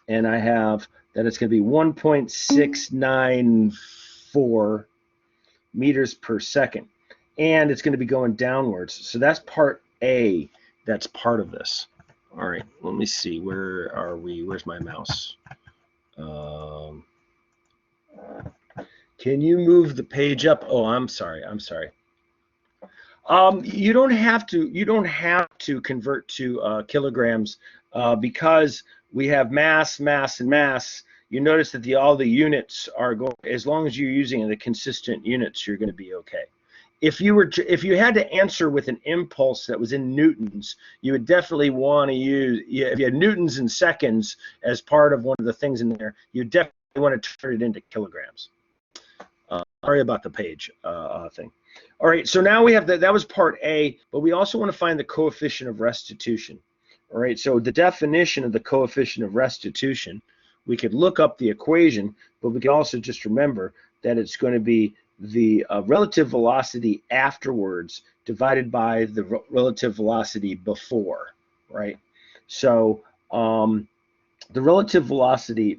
S1: And I have that it's going to be 1.694 meters per second. And it's going to be going downwards. So that's part A. That's part of this. All right, let me see. Where are we? Where's my mouse? Can you move the page up? Oh, I'm sorry. You don't have to convert to kilograms because we have mass, and mass. You notice that all the units are going, as long as you're using the consistent units, you're going to be okay. If you had to answer with an impulse that was in newtons, you would definitely want to use, if you had newtons and seconds as part of one of the things in there, you definitely want to turn it into kilograms. Sorry about the page thing. All right, so now we have that was part A, but we also want to find the coefficient of restitution. All right, so the definition of the coefficient of restitution, we could look up the equation, but we can also just remember that it's going to be the relative velocity afterwards divided by the relative velocity before, right? So the relative velocity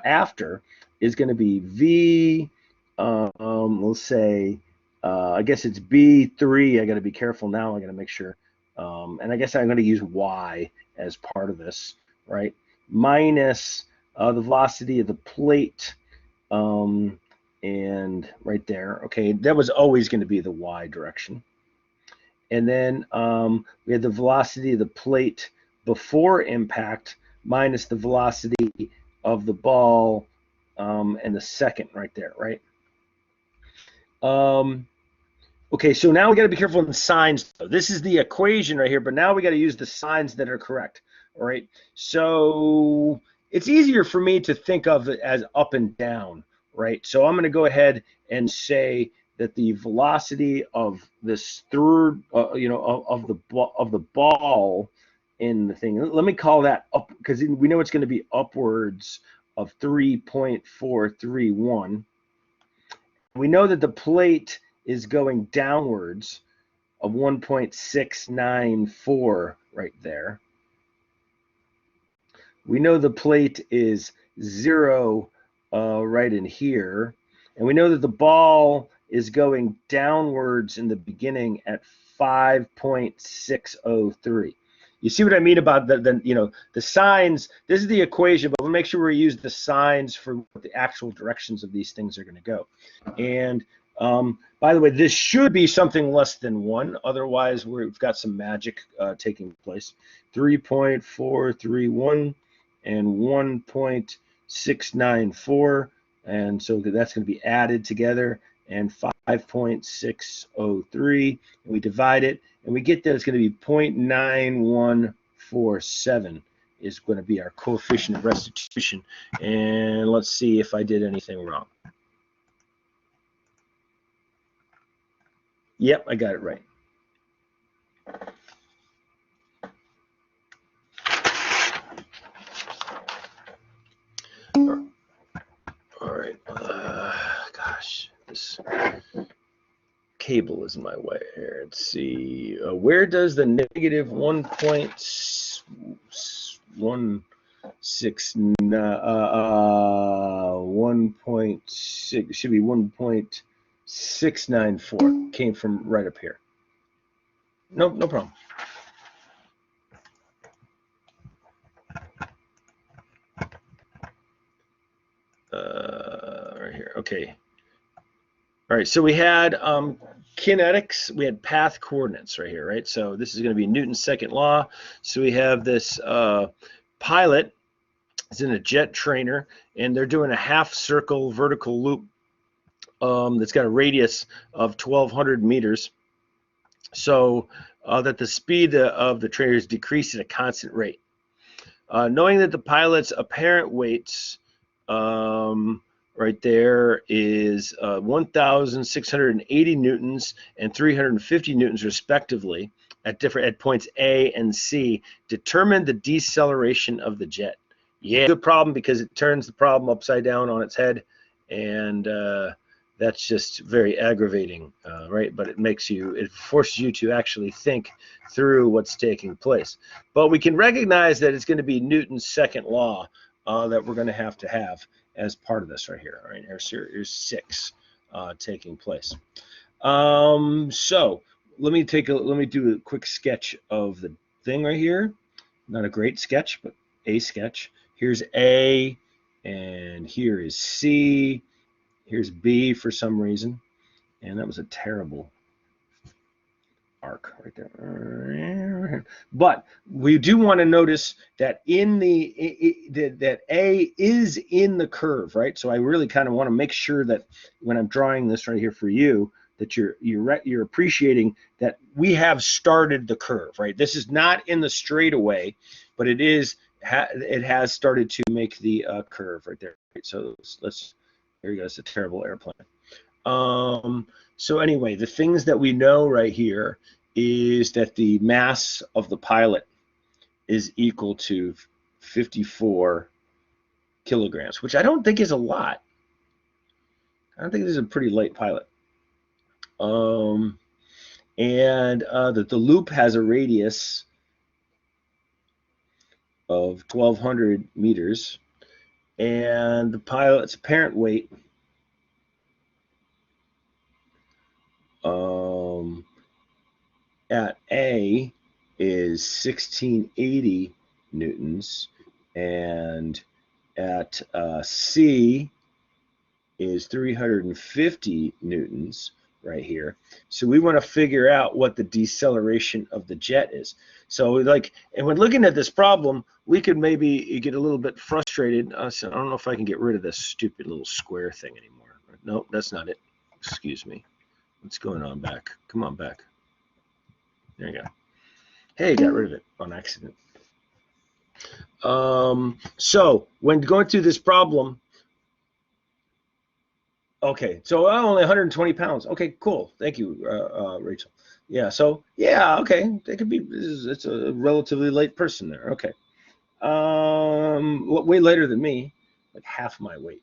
S1: after is going to be V, let's say, I guess it's B3. I got to be careful now. I got to make sure. And I guess I'm going to use Y as part of this, right? Minus the velocity of the plate, and right there. Okay, that was always going to be the Y direction. And then we had the velocity of the plate before impact minus the velocity of the ball and the second right there, right? Okay, so now we got to be careful in the signs. This is the equation right here, but now we got to use the signs that are correct. All right, so it's easier for me to think of it as up and down, right? So I'm going to go ahead and say that the velocity of this third, of the ball in the thing. Let me call that up because we know it's going to be upwards of 3.431. We know that the plate is going downwards of 1.694 right there. We know the plate is 0 right in here. And we know that the ball is going downwards in the beginning at 5.603. You see what I mean about the signs? This is the equation, but we'll make sure we use the signs for what the actual directions of these things are going to go. And by the way, this should be something less than 1. Otherwise, we've got some magic taking place. 3.431 and 1.694. And so that's going to be added together. And 5.603. And we divide it. And we get that it's going to be 0.9147 is going to be our coefficient of restitution. And let's see if I did anything wrong. Yep, I got it right. All right. Gosh, this cable is in my way here. Let's see. Where does the negative 1.16 1.6 should be 1.694 came from right up here. No problem. right here. Okay. All right, so we had kinetics, we had path coordinates right here, right? So this is going to be Newton's second law. So we have this pilot is in a jet trainer, and they're doing a half circle vertical loop that's got a radius of 1,200 meters. So that the speed of the trainer is decreased at a constant rate. Knowing that the pilot's apparent weights right there is 1,680 newtons and 350 newtons respectively at points A and C, determine the deceleration of the jet. Yeah, good problem, because it turns the problem upside down on its head, and that's just very aggravating, right? But it forces you to actually think through what's taking place. But we can recognize that it's going to be Newton's second law that we're going to have as part of this right here. All right, here's 6 taking place. So let me do a quick sketch of the thing right here. Not a great sketch, but a sketch. Here's A, and here is C. Here's B for some reason, and that was a terrible arc right there. But we do want to notice that that A is in the curve, right? So I really kind of want to make sure that when I'm drawing this right here for you, that you're appreciating that we have started the curve, right? This is not in the straightaway, but it has started to make the curve right there. Right? So there you go. It's a terrible airplane. So anyway, the things that we know right here is that the mass of the pilot is equal to 54 kilograms, which I don't think is a lot. I don't think this is a pretty light pilot. And that the loop has a radius of 1,200 meters, and the pilot's apparent weight at A is 1,680 newtons, and at C is 350 newtons right here. So we want to figure out what the deceleration of the jet is. So and when looking at this problem, we could maybe get a little bit frustrated. So I don't know if I can get rid of this stupid little square thing anymore. No, that's not it. Excuse me. What's going on back? Come on back. There you go. Hey, got rid of it on accident. So when going through this problem, okay, so only 120 pounds. Okay, cool. Thank you, Rachel. Yeah, so yeah, okay, they could be. It's a relatively late person there. Okay, way later than me, like half my weight.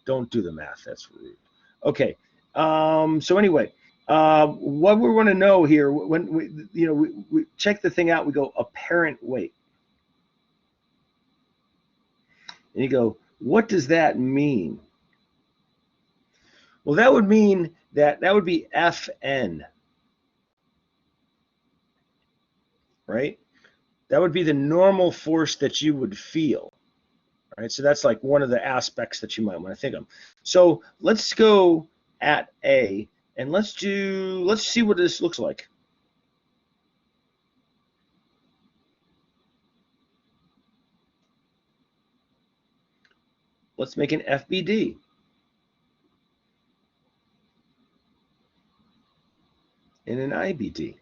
S1: Don't do the math. That's rude. Okay. So anyway, what we want to know here, when we check the thing out, we go apparent weight, and you go, what does that mean? Well, that would mean that would be Fn, right? That would be the normal force that you would feel, right? So that's like one of the aspects that you might want to think of. So let's go at A, and let's see what this looks like. Let's make an FBD. And an IBD.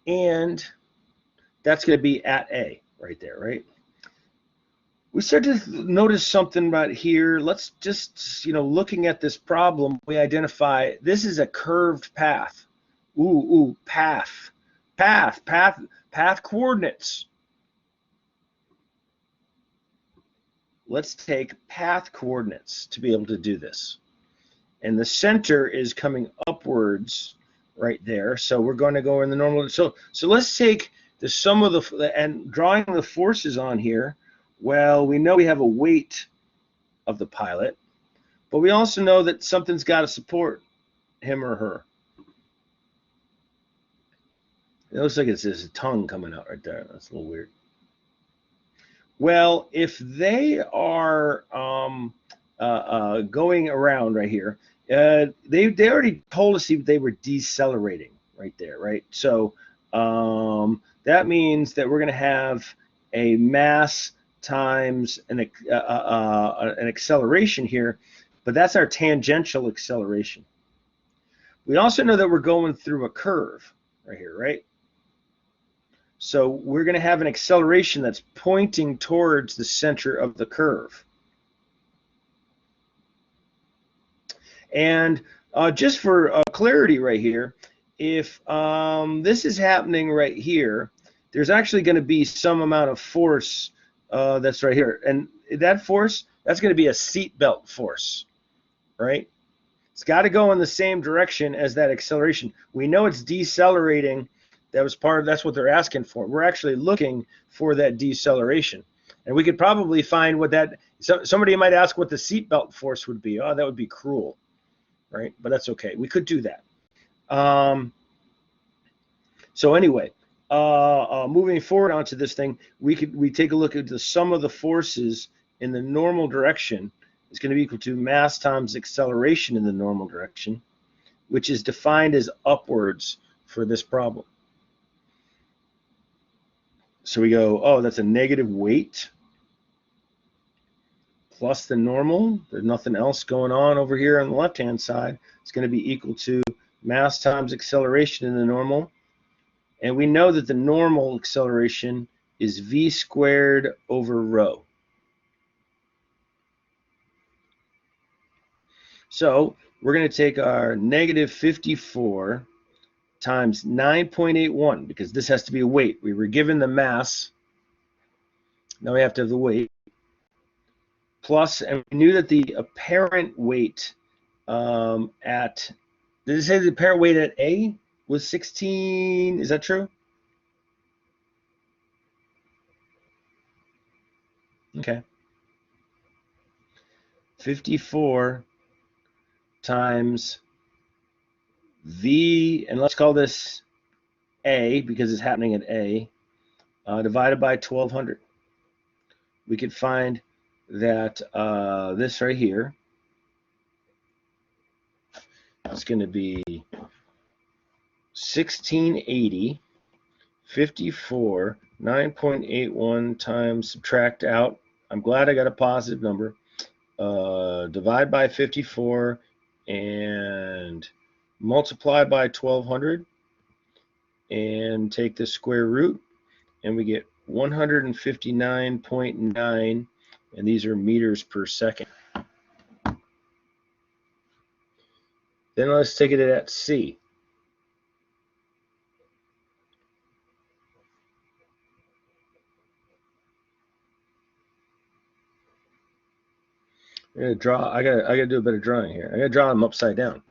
S1: And that's going to be at A right there, right? We start to notice something right here. Let's just, looking at this problem, we identify this is a curved path. Path coordinates. Let's take path coordinates to be able to do this. And the center is coming upwards right there. So we're going to go in the normal. So let's take the sum of and drawing the forces on here. Well, we know we have a weight of the pilot, but we also know that something's got to support him or her. It looks like it's a tongue coming out right there. That's a little weird. Well, if they are going around right here, they already told us they were decelerating right there, right? So that means that we're going to have a mass times an acceleration here, but that's our tangential acceleration. We also know that we're going through a curve right here, right? So we're going to have an acceleration that's pointing towards the center of the curve. And just for clarity right here, if this is happening right here, there's actually going to be some amount of force that's right here. And that force, that's going to be a seatbelt force, right? It's got to go in the same direction as that acceleration. We know it's decelerating. That's what they're asking for. We're actually looking for that deceleration. And we could probably find what that, somebody might ask what the seatbelt force would be. Oh, that would be cruel, right? But that's okay. We could do that. So anyway, moving forward onto this thing, we take a look at the sum of the forces in the normal direction is going to be equal to mass times acceleration in the normal direction, which is defined as upwards for this problem. So we go, oh, that's a negative weight plus the normal. There's nothing else going on over here on the left-hand side. It's going to be equal to mass times acceleration in the normal. And we know that the normal acceleration is v squared over rho. So we're going to take our negative 54 times 9.81, because this has to be a weight. We were given the mass. Now we have to have the weight. Plus, and we knew that the apparent weight did it say the apparent weight at A was 16? Is that true? Okay. 54 times V, and let's call this A because it's happening at A, divided by 1200. We could find that this right here is going to be 1680, 54, 9.81 times subtract out. I'm glad I got a positive number. Divide by 54 and multiply by 1200 and take the square root, and we get 159.9, and these are meters per second. Then let's take it at C. I gotta do a better drawing here. I gotta draw them upside down.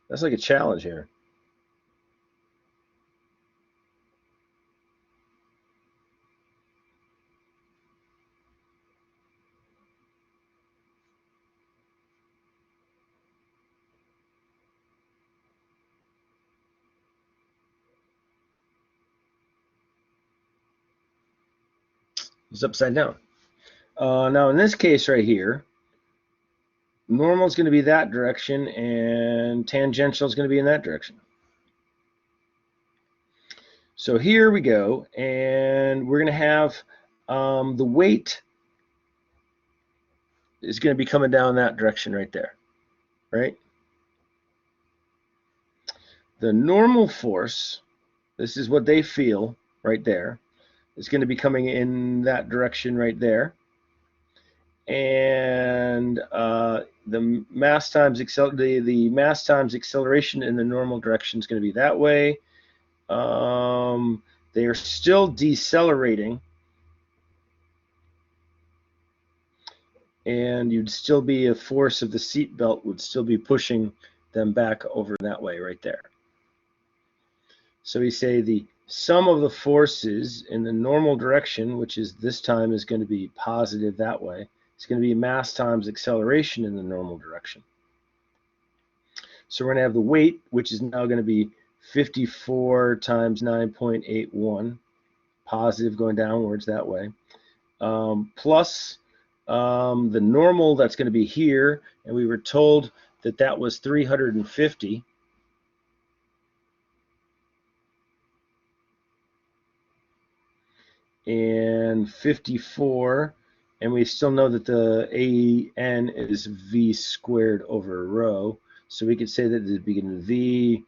S1: That's like a challenge here. It's upside down. Now in this case right here, normal is going to be that direction and tangential is going to be in that direction. So here we go, and we're going to have the weight is going to be coming down that direction right there, right? The normal force, this is what they feel right there, is going to be coming in that direction right there. And the mass times acceleration in the normal direction is going to be that way. They are still decelerating, and you'd still be a force of the seat belt would still be pushing them back over that way right there. So we say the sum of the forces in the normal direction, which is this time is going to be positive that way. It's going to be mass times acceleration in the normal direction. So we're going to have the weight, which is now going to be 54 times 9.81, positive going downwards that way, plus the normal that's going to be here, and we were told that that was 350. And 54, and we still know that the AN is V squared over rho, so we could say that the beginning of V,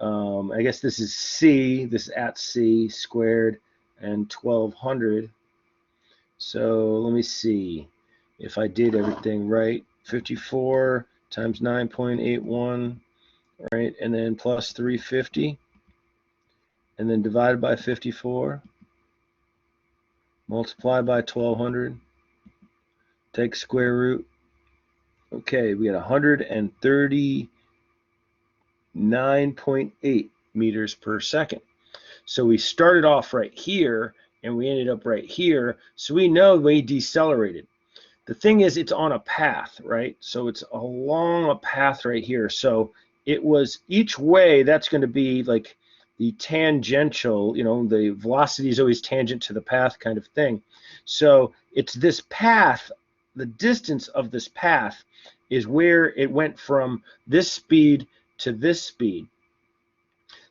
S1: I guess this is C, this is at C squared, and 1200. So let me see if I did everything right. 54 times 9.81, right, and then plus 350, and then divided by 54. Multiply by 1200, take square root. Okay, we got 139.8 meters per second. So we started off right here and we ended up right here. So we know we decelerated. The thing is, it's on a path, right? So it's along a path right here. So it was each way, that's going to be like the tangential, you know, the velocity is always tangent to the path kind of thing. So it's this path, the distance of this path is where it went from this speed to this speed.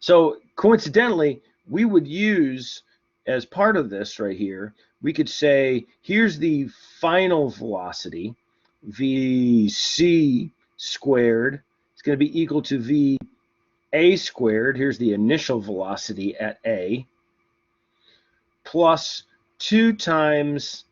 S1: So coincidentally, we would use, as part of this right here, we could say, here's the final velocity, VC squared. It's going to be equal to V A squared, here's the initial velocity at A, plus 2 times,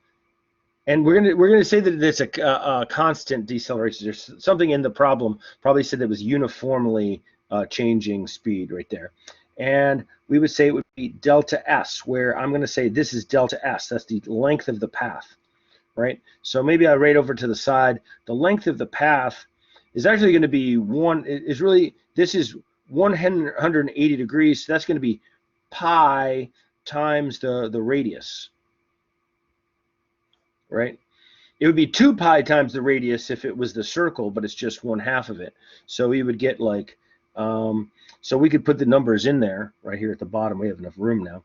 S1: and we're gonna say that it's a constant deceleration. There's something in the problem probably said that was uniformly changing speed right there. And we would say it would be delta S, where I'm going to say this is delta S. That's the length of the path, right? So maybe I write over to the side. The length of the path is actually going to be this is 180 degrees, so that's going to be pi times the radius, right? It would be 2 pi times the radius if it was the circle, but it's just 1/2 of it. So we would get like, so we could put the numbers in there right here at the bottom. We have enough room now.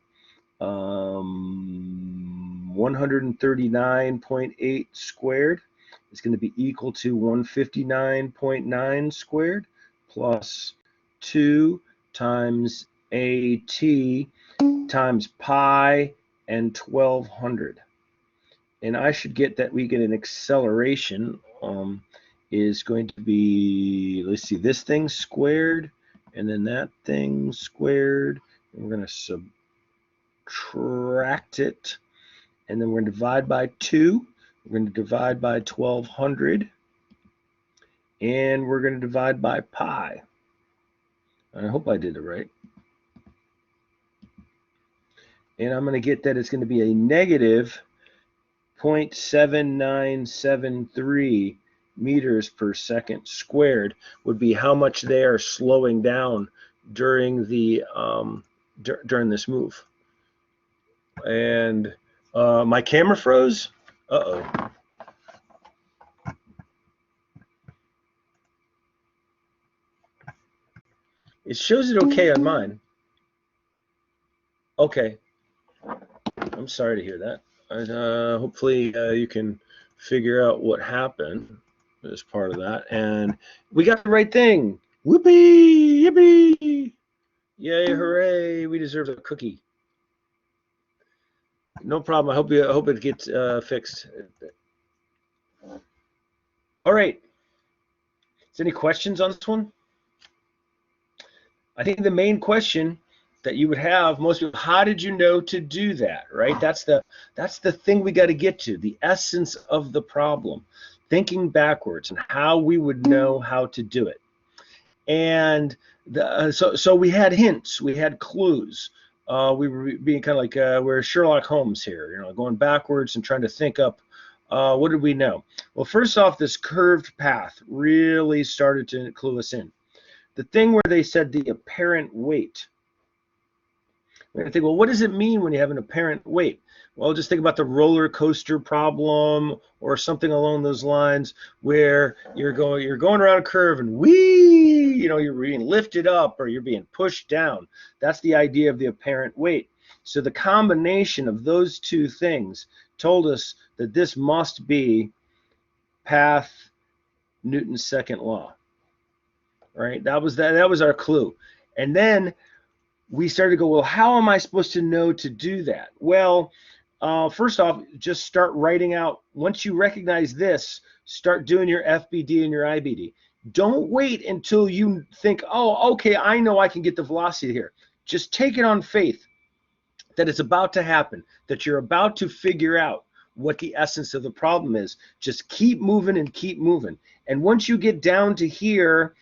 S1: 139.8 squared is going to be equal to 159.9 squared plus 2 times AT times pi and 1200. And I should get that we get an acceleration is going to be, let's see, this thing squared and then that thing squared. And we're going to subtract it. And then we're going to divide by 2. We're going to divide by 1200. And we're going to divide by pi. I hope I did it right. And I'm going to get that it's going to be a negative 0.7973 meters per second squared would be how much they are slowing down during the during this move. And my camera froze. Uh-oh. It shows it okay on mine. Okay. I'm sorry to hear that. Hopefully you can figure out what happened as part of that. And we got the right thing. Whoopee! Yippee! Yay, hooray! We deserve a cookie. No problem. I hope it gets fixed. All right. Is there any questions on this one? I think the main question that you would have, most people, how did you know to do that, right? That's the thing we got to get to, the essence of the problem, thinking backwards and how we would know how to do it. And so we had hints, we had clues. We were being kind of like we're Sherlock Holmes here, you know, going backwards and trying to think up what did we know? Well, first off, this curved path really started to clue us in. The thing where they said the apparent weight. We're gonna think, well, what does it mean when you have an apparent weight? Well, just think about the roller coaster problem or something along those lines, where you're going around a curve and whee, you're being lifted up or you're being pushed down. That's the idea of the apparent weight. So the combination of those two things told us that this must be path Newton's second law, right? That was our clue. And then we started to go, well, how am I supposed to know to do that? Well, first off, just start writing out. Once you recognize this, start doing your FBD and your IBD. Don't wait until you think, oh, okay, I know I can get the velocity here. Just take it on faith that it's about to happen, that you're about to figure out what the essence of the problem is. Just keep moving and keep moving. And once you get down to here,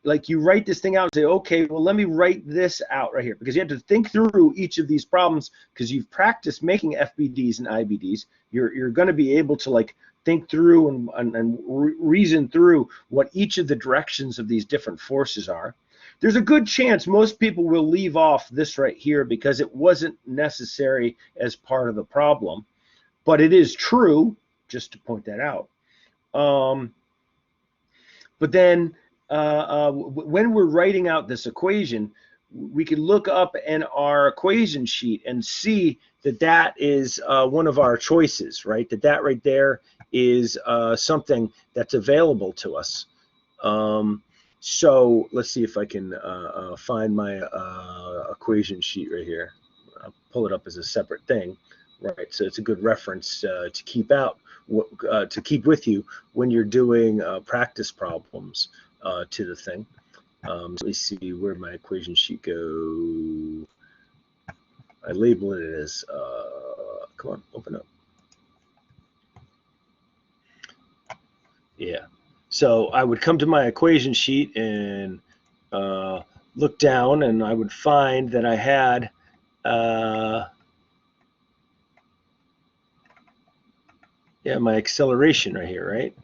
S1: like you write this thing out and say, okay, well, let me write this out right here, because you have to think through each of these problems because you've practiced making FBDs and IBDs. You're going to be able to like think through and reason through what each of the directions of these different forces are. There's a good chance most people will leave off this right here because it wasn't necessary as part of the problem, but it is true, just to point that out. But then when we're writing out this equation, we can look up in our equation sheet and see that that is one of our choices, right? That right there is something that's available to us. So let's see if I can find my equation sheet right here. I'll pull it up as a separate thing, right? So it's a good reference to keep with you when you're doing practice problems to the thing. Let me see where my equation sheet go. I label it as, come on, open up. Yeah. So I would come to my equation sheet and look down, and I would find that I had my acceleration right here, right?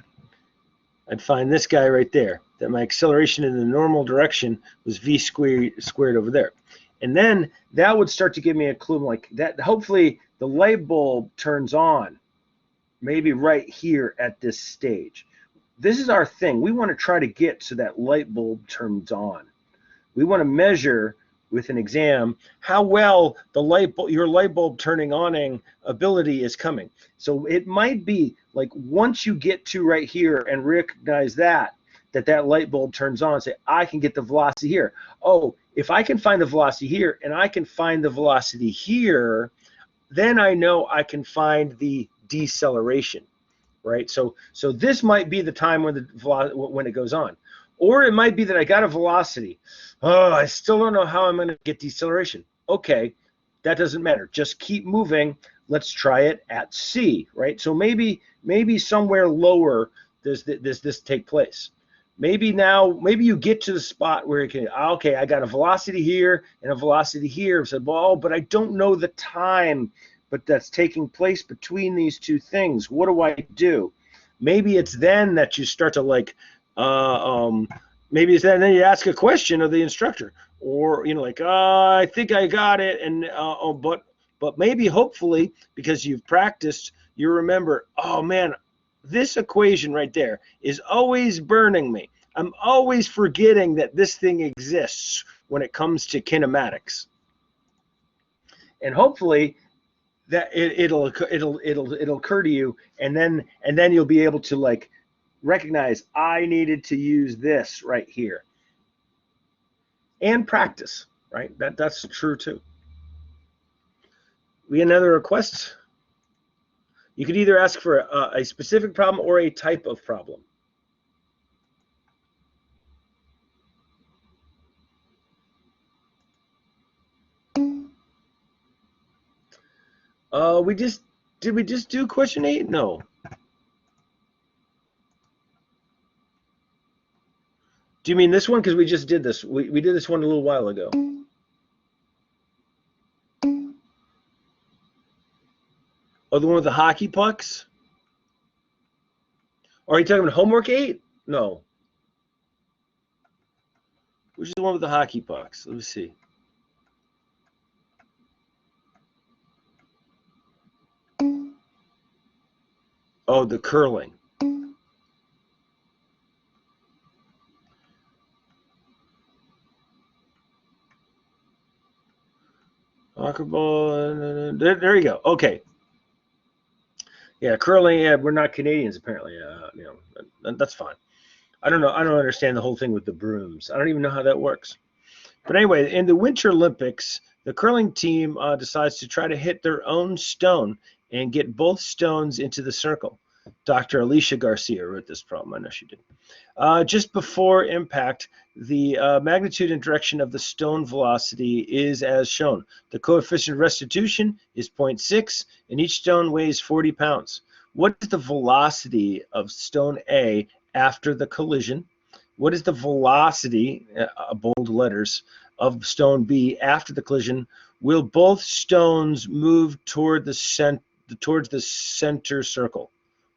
S1: I'd find this guy right there, that my acceleration in the normal direction was v squared over there. And then that would start to give me a clue like that. Hopefully the light bulb turns on, maybe right here at this stage. This is our thing. We want to try to get so that light bulb turns on. We want to measure with an exam how well your light bulb turning on ability is coming. So it might be like once you get to right here and recognize that light bulb turns on, say, I can get the velocity here. Oh, if I can find the velocity here and I can find the velocity here, then I know I can find the deceleration, right? So this might be the time when it goes on. Or it might be that I got a velocity. Oh, I still don't know how I'm going to get deceleration. Okay, that doesn't matter. Just keep moving. Let's try it at C, right? So maybe somewhere lower does this take place. Maybe you get to the spot where you can, okay, I got a velocity here and a velocity here. I said, well, but I don't know the time, but that's taking place between these two things. What do I do? Maybe it's then that you start to like, maybe it's then you ask a question of the instructor, or like, I think I got it, and but maybe hopefully because you've practiced, you remember, oh man, this equation right there is always burning me. I'm always forgetting that this thing exists when it comes to kinematics. And hopefully that it'll occur to you, and then you'll be able to like recognize I needed to use this right here. And practice, right? That's true too. We have another request. You could either ask for a specific problem or a type of problem. Did we just do question 8? No. Do you mean this one? Because we just did this. We did this one a little while ago. Oh, the one with the hockey pucks? Or are you talking about homework 8? No. Which is the one with the hockey pucks? Let me see. Oh, the curling. soccer ball. There you go. Okay. Yeah, curling. Yeah, we're not Canadians apparently. You know, that's fine. I don't know. I don't understand the whole thing with the brooms. I don't even know how that works. But anyway, in the Winter Olympics, the curling team decides to try to hit their own stone and get both stones into the circle. Dr. Alicia Garcia wrote this problem. I know she did. Just before impact, the magnitude and direction of the stone velocity is as shown. The coefficient of restitution is 0.6, and each stone weighs 40 pounds. What is the velocity of stone A after the collision? What is the velocity, bold letters, of stone B after the collision? Will both stones move toward towards the center circle?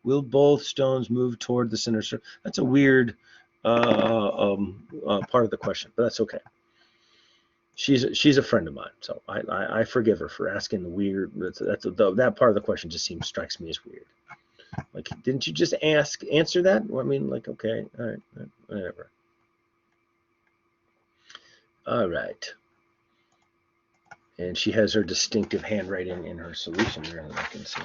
S1: Will both stones move toward the center circle? That's a weird part of the question, but that's okay. She's a friend of mine, so I forgive her for asking the weird. That part of the question just strikes me as weird. Like, didn't you just answer that? I mean, like, okay, all right, whatever. All right. And she has her distinctive handwriting in her solution there that I can see.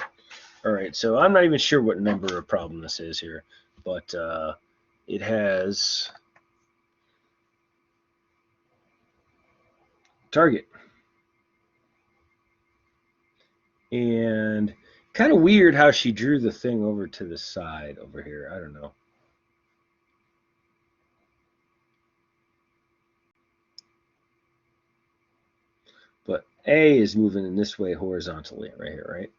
S1: All right, so I'm not even sure what number of problem this is here, but it has target. And kind of weird how she drew the thing over to the side over here. I don't know. But A is moving in this way horizontally right here, right?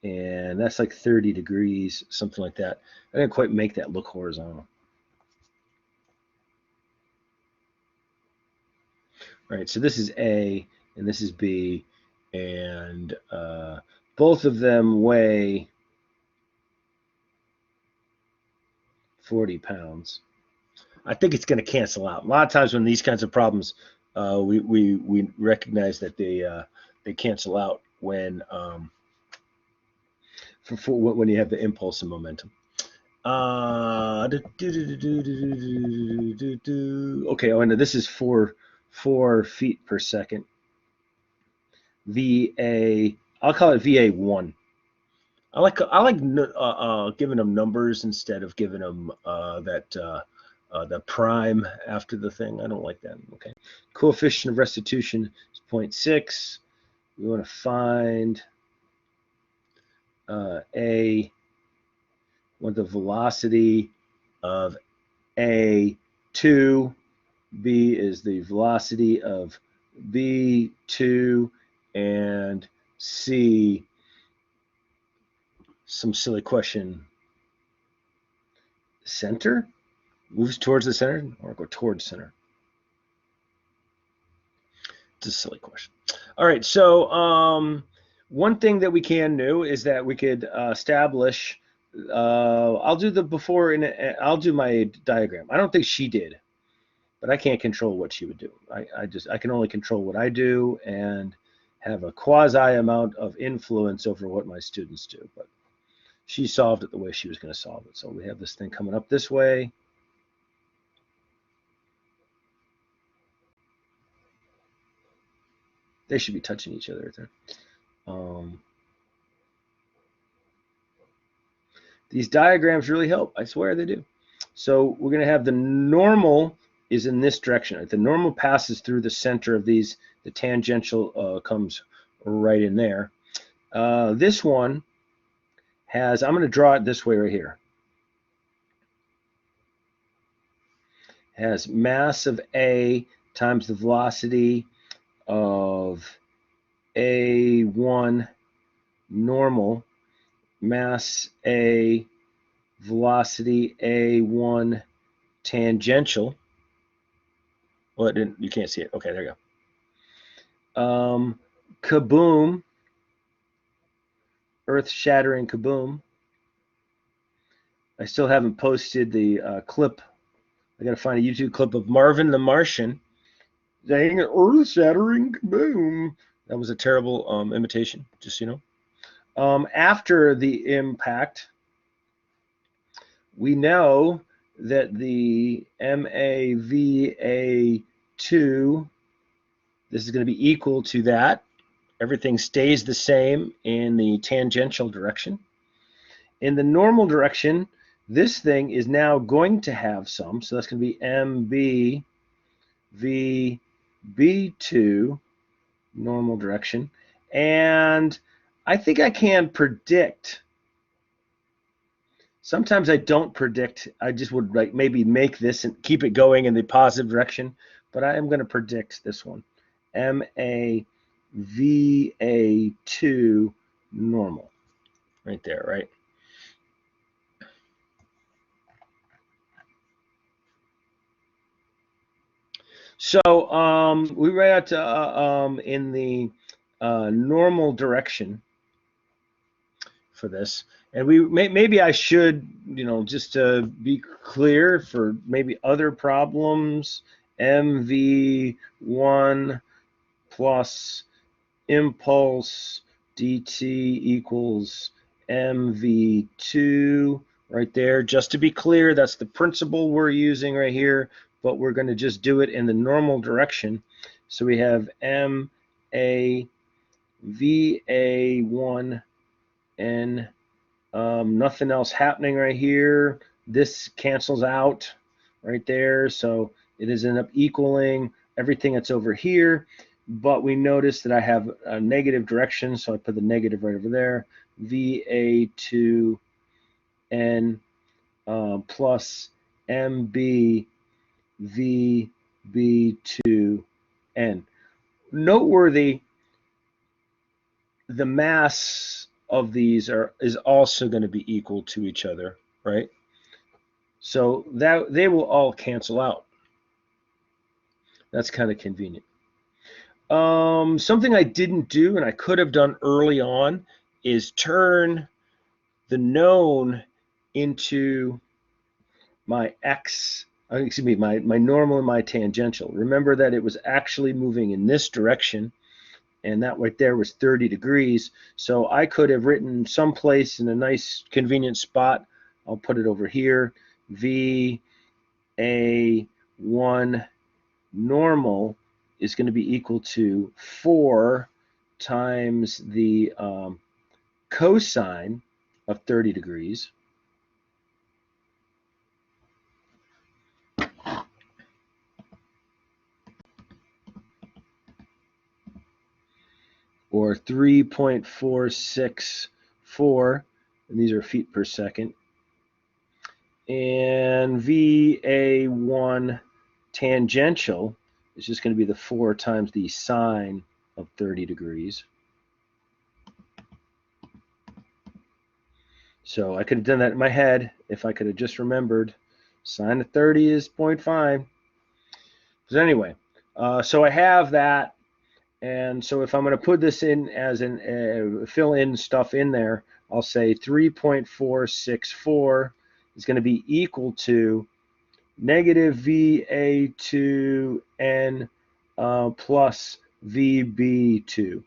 S1: And that's like 30 degrees, something like that. I didn't quite make that look horizontal. All right, so this is A and this is B, and both of them weigh 40 pounds. I think it's going to cancel out. A lot of times when these kinds of problems, we recognize that they cancel out when when you have the impulsive momentum. Okay, oh, and this is 4 feet per second. VA, I'll call it VA1. I like giving them numbers instead of giving them the prime after the thing. I don't like that. Okay. Coefficient of restitution is 0.6. We want to find what the velocity of A2. B is the velocity of B2, and C, some silly question, center? Moves towards the center or go towards center? It's a silly question. All right, so one thing that we can do is that we could establish, I'll do the before and I'll do my diagram. I don't think she did, but I can't control what she would do. I can only control what I do and have a quasi amount of influence over what my students do. But she solved it the way she was going to solve it. So we have this thing coming up this way. They should be touching each other right there. These diagrams really help. I swear they do. So we're going to have the normal is in this direction. Right? The normal passes through the center of these. The tangential comes right in there. This one has, I'm going to draw it this way right here. Has mass of A times the velocity of A1 normal, mass A, velocity A1 tangential. Well, you can't see it. Okay, there you go. Kaboom, earth-shattering kaboom. I still haven't posted the clip. I got to find a YouTube clip of Marvin the Martian saying earth-shattering kaboom. That was a terrible imitation, just so you know. After the impact, we know that the MAVA2, this is going to be equal to that. everything stays the same in the tangential direction. In the normal direction, this thing is now going to have some, so that's going to be MB V B2 normal direction. And I think I can predict. Sometimes I don't predict. I just would like maybe make this and keep it going in the positive direction, but I am going to predict this one. MAVA2 normal. Right there, right? So we write out in the normal direction for this, and maybe I should, just to be clear for maybe other problems, MV1 plus impulse dt equals MV2 right there. Just to be clear, that's the principle we're using right here, but we're going to just do it in the normal direction. So we have MAVA1 and nothing else happening right here. This cancels out right there, so it is end up equaling everything that's over here. But we notice that I have a negative direction, so I put the negative right over there. VA2N plus MB VB2N. Noteworthy, the mass of these is also going to be equal to each other, right? So that they will all cancel out. That's kind of convenient. Something I didn't do and I could have done early on is turn the known into my my normal and my tangential. Remember that it was actually moving in this direction, and that right there was 30 degrees. So I could have written someplace in a nice convenient spot. I'll put it over here. VA1 normal is going to be equal to 4 times the cosine of 30 degrees. Or 3.464, and these are feet per second. And VA1 tangential is just going to be the 4 times the sine of 30 degrees. So I could have done that in my head if I could have just remembered. Sine of 30 is 0.5. But anyway, so I have that. And so if I'm going to put this in as fill in stuff in there, I'll say 3.464 is going to be equal to negative VA2N plus VB2N.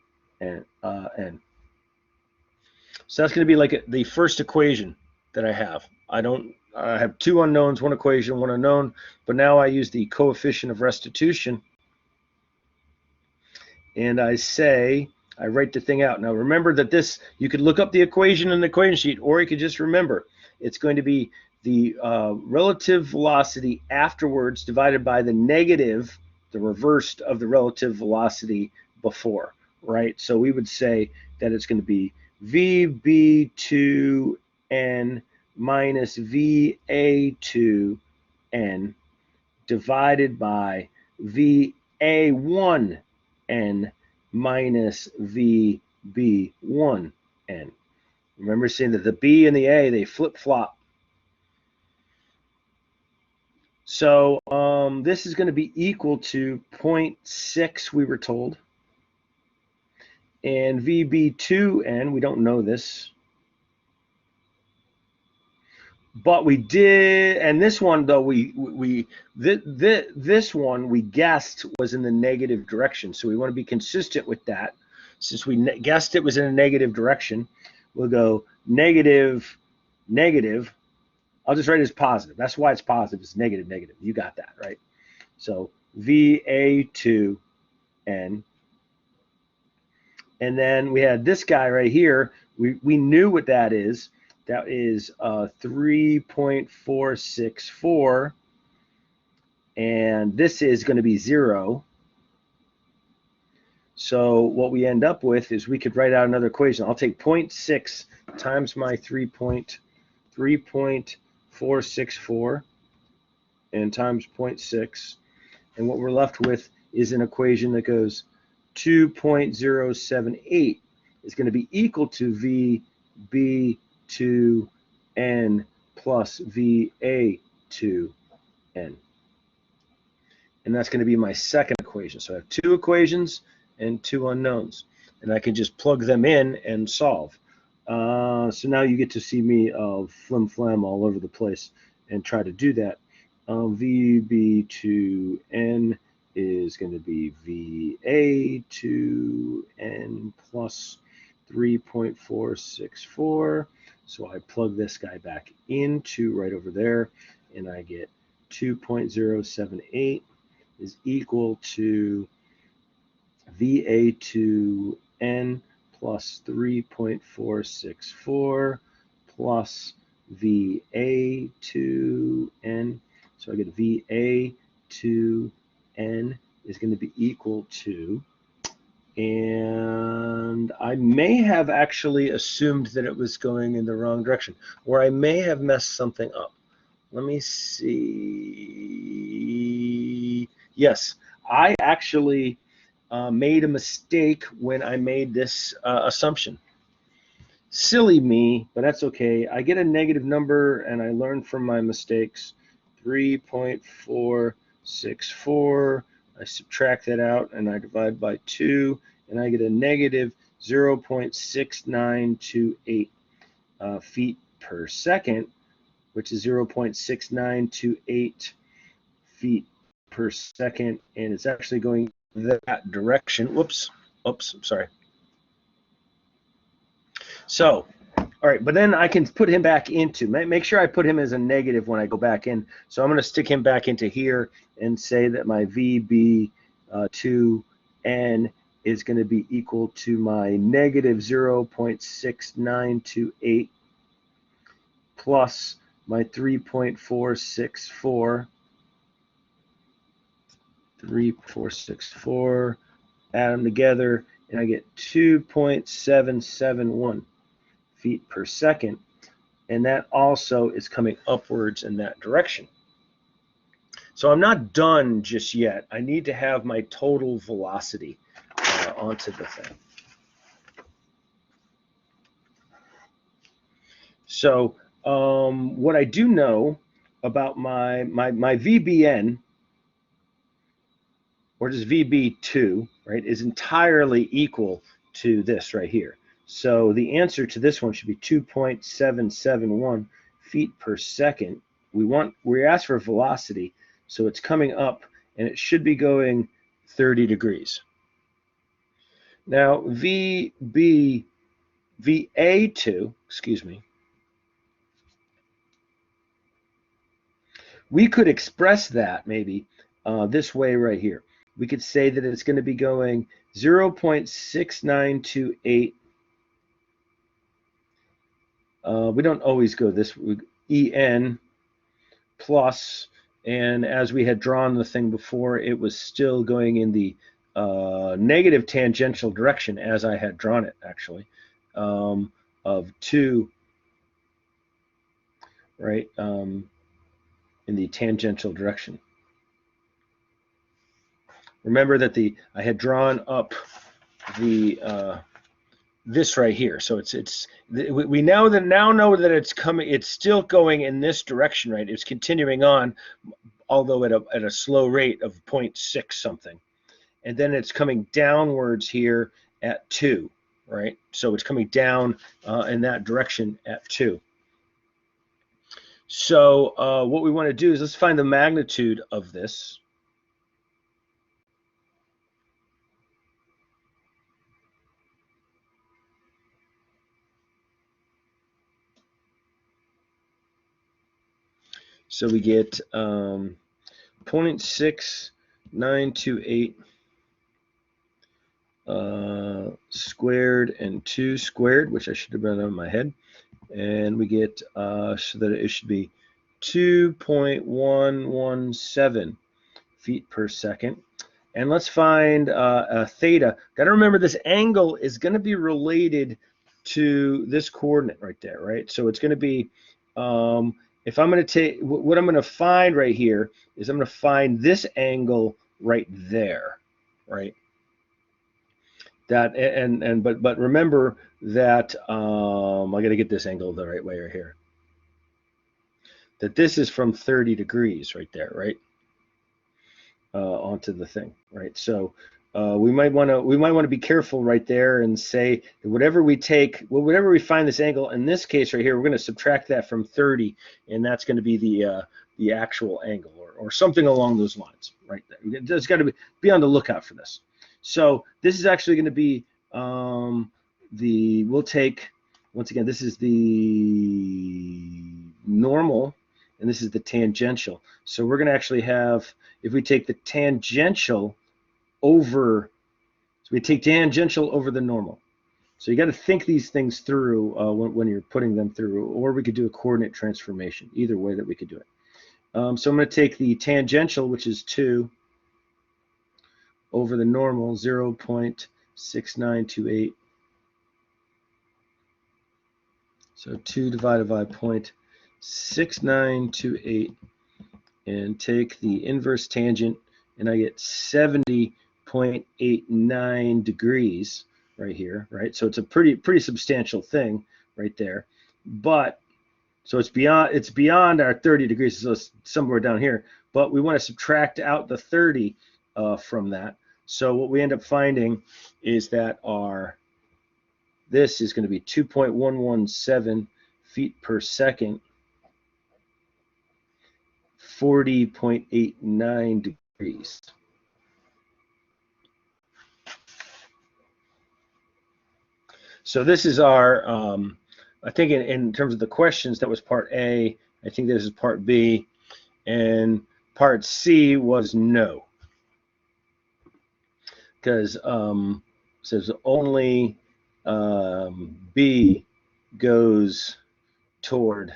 S1: So that's going to be like the first equation that I have. I have two unknowns, one equation, one unknown, but now I use the coefficient of restitution. And I write the thing out. Now remember that this, you could look up the equation in the equation sheet, or you could just remember it's going to be the relative velocity afterwards divided by the negative, the reverse of the relative velocity before, right? So we would say that it's going to be VB2N minus VA2N divided by VA1N minus VB1N. Remember saying that the B and the A, they flip-flop. So this is going to be equal to 0.6, we were told. And VB2N, we don't know this. But we did, and this one though this one we guessed was in the negative direction, so we want to be consistent with that. Since we guessed it was in a negative direction, we'll go negative, negative. I'll just write it as positive. That's why it's positive. It's negative, negative. You got that, right? So VA2N And then we had this guy right here. We knew what that is. That is 3.464. And this is going to be 0. So what we end up with is we could write out another equation. I'll take 0.6 times my 3.464 and times 0.6. And what we're left with is an equation that goes 2.078 is going to be equal to VB2N plus VA2N. And that's going to be my second equation. So I have two equations and two unknowns. And I can just plug them in and solve. So now you get to see me flim-flam all over the place and try to do that. VB2N is going to be VA2N plus 3.464. So I plug this guy back into right over there, and I get 2.078 is equal to VA2N plus 3.464 plus VA2N. So I get VA2N is going to be equal to, and I may have actually assumed that it was going in the wrong direction, or I may have messed something up. Let me see. Yes, I actually made a mistake when I made this assumption. Silly me, but that's okay. I get a negative number and I learn from my mistakes. 3.464. I subtract that out and I divide by 2, and I get a negative 0.6928 feet per second, which is 0.6928 feet per second, and it's actually going that direction. Whoops, sorry. So, all right, but then I can put him back into, make sure I put him as a negative when I go back in. So I'm going to stick him back into here and say that my VB2N is going to be equal to my negative 0.6928 plus my 3.464, add them together, and I get 2.771 feet per second, and that also is coming upwards in that direction. So I'm not done just yet. I need to have my total velocity onto the thing. So what I do know about my VBN, or just VB2, right, is entirely equal to this right here. So the answer to this one should be 2.771 feet per second. We asked for velocity, so it's coming up, and it should be going 30 degrees. Now VA2, excuse me, we could express that maybe this way right here. We could say that it's going to be going 0.6928. We don't always go this EN plus, and as we had drawn the thing before, it was still going in the negative tangential direction as I had drawn it, actually, of 2, right, in the tangential direction. Remember that I had drawn up the this right here, so we now know that it's coming. It's still going in this direction, right? It's continuing on, although at a slow rate of 0.6 something, and then it's coming downwards here at 2, right? So it's coming down in that direction at 2. So what we want to do is let's find the magnitude of this. So we get 0.6928 squared and 2 squared, which I should have been on my head. And we get so that it should be 2.117 feet per second. And let's find theta. Got to remember this angle is going to be related to this coordinate right there, right? So it's going to be, if I'm going to take, what I'm going to find right here is I'm going to find this angle right there, right? That but remember that I got to get this angle the right way right here. That this is from 30 degrees right there, right? Onto the thing, right? So we might want to be careful right there and say that whatever we take, well, whatever we find this angle, in this case right here, we're going to subtract that from 30, and that's going to be the actual angle, or something along those lines, right? There's got to be on the lookout for this. So this is actually going to be we'll take, once again, this is the normal, and this is the tangential. So we're going to actually have, if we take the tangential over, so we take tangential over the normal. So you got to think these things through when you're putting them through, or we could do a coordinate transformation, either way that we could do it. So I'm going to take the tangential, which is 2, over the normal, 0.6928. So 2 divided by 0.6928, and take the inverse tangent, and I get 70.89 degrees right here, right? So it's a pretty substantial thing right there. But so it's beyond our 30 degrees, so it's somewhere down here. But we want to subtract out the 30 from that. So what we end up finding is that this is going to be 2.117 feet per second, 40.89 degrees. So this is our, I think in terms of the questions, that was part A. I think this is part B. And part C was no. Because it says only B goes toward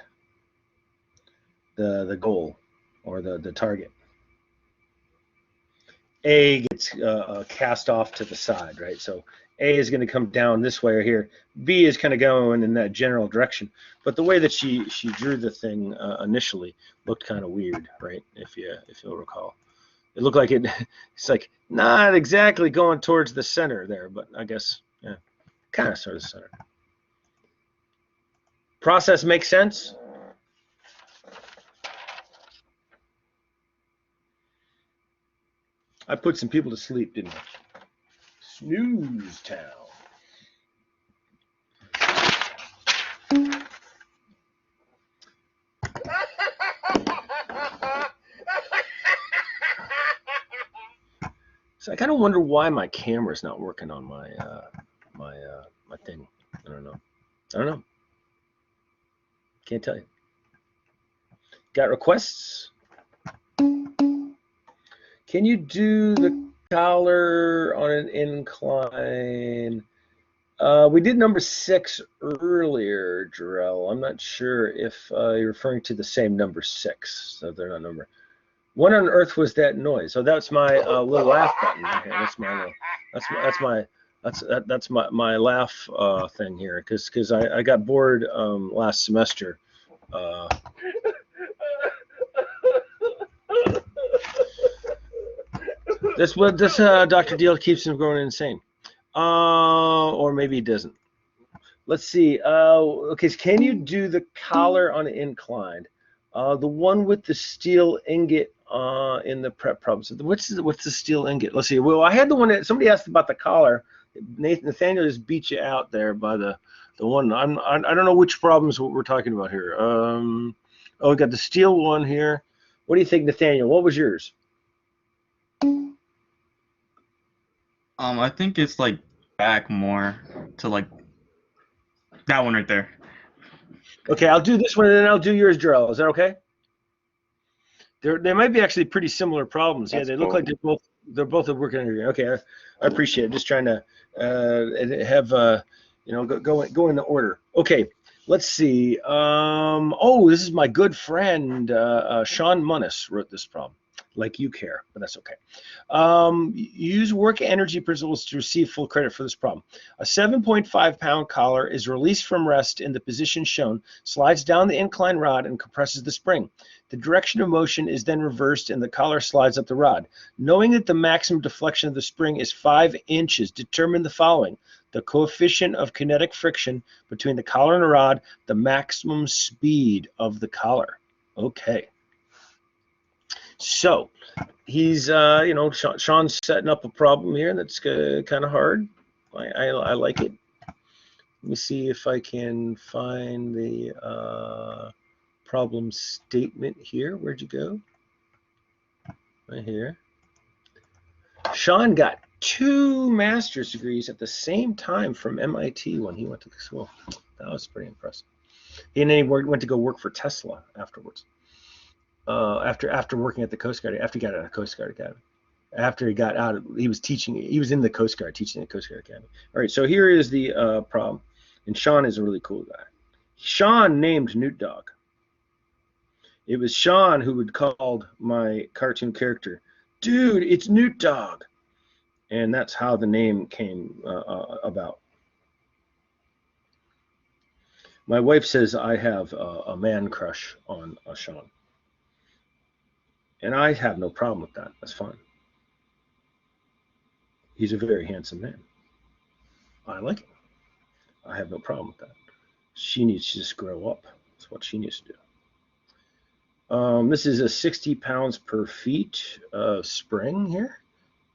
S1: the goal, or the target. A gets cast off to the side, right? So A is going to come down this way right here. B is kind of going in that general direction. But the way that she drew the thing initially looked kind of weird, right? If you'll recall. It looked like it's like not exactly going towards the center there, but I guess, yeah, kind of sort of center. Process makes sense? I put some people to sleep, didn't I? Snooze town. So I kind of wonder why my camera's not working on my my thing. I don't know. Can't tell you. Got requests? Can you do the collar on an incline? We did number 6 earlier, Jarrell. I'm not sure if you're referring to the same number 6. So they're not number. What on earth was that noise? So that's my little laugh button right here. That's my laugh thing here, because I got bored last semester. This Dr. Deal keeps him going insane, or maybe he doesn't. Let's see. Okay, so can you do the collar on an incline? The one with the steel ingot in the prep problems. What's the steel ingot? Let's see. Well, I had the one that somebody asked about the collar. Nathaniel just beat you out there by the one. I don't know which problems we're talking about here. Oh, we got the steel one here. What do you think, Nathaniel? What was yours?
S3: I think it's like back more to like that one right there.
S1: Okay, I'll do this one and then I'll do yours, Jarrell. Is that okay? They might be actually pretty similar problems. That's, yeah, they look like they're both working under here. Okay, I appreciate it. Just trying to and have go in the order. Okay, let's see. Oh, this is my good friend Sean Munnis wrote this problem. Like you care, but that's okay. Use work energy principles to receive full credit for this problem. A 7.5-pound collar is released from rest in the position shown, slides down the incline rod, and compresses the spring. The direction of motion is then reversed, and the collar slides up the rod. Knowing that the maximum deflection of the spring is 5 inches, determine the following: the coefficient of kinetic friction between the collar and the rod, the maximum speed of the collar. Okay. So he's, Sean's setting up a problem here that's kind of hard. I like it. Let me see if I can find the problem statement here. Where'd you go? Right here. Sean got 2 master's degrees at the same time from MIT when he went to the school. That was pretty impressive. And then he went to go work for Tesla afterwards. After working at the Coast Guard, after he got out of the Coast Guard Academy. After he got out, he was teaching. He was in the Coast Guard, teaching the Coast Guard Academy. All right, so here is the problem, and Sean is a really cool guy. Sean named Newt Dog. It was Sean who had called my cartoon character, "Dude, it's Newt Dog," and that's how the name came about. My wife says I have a man crush on Sean. And I have no problem with that. That's fine. He's a very handsome man. I like him. I have no problem with that. She needs to just grow up. That's what she needs to do. This is a 60 pounds per feet spring here.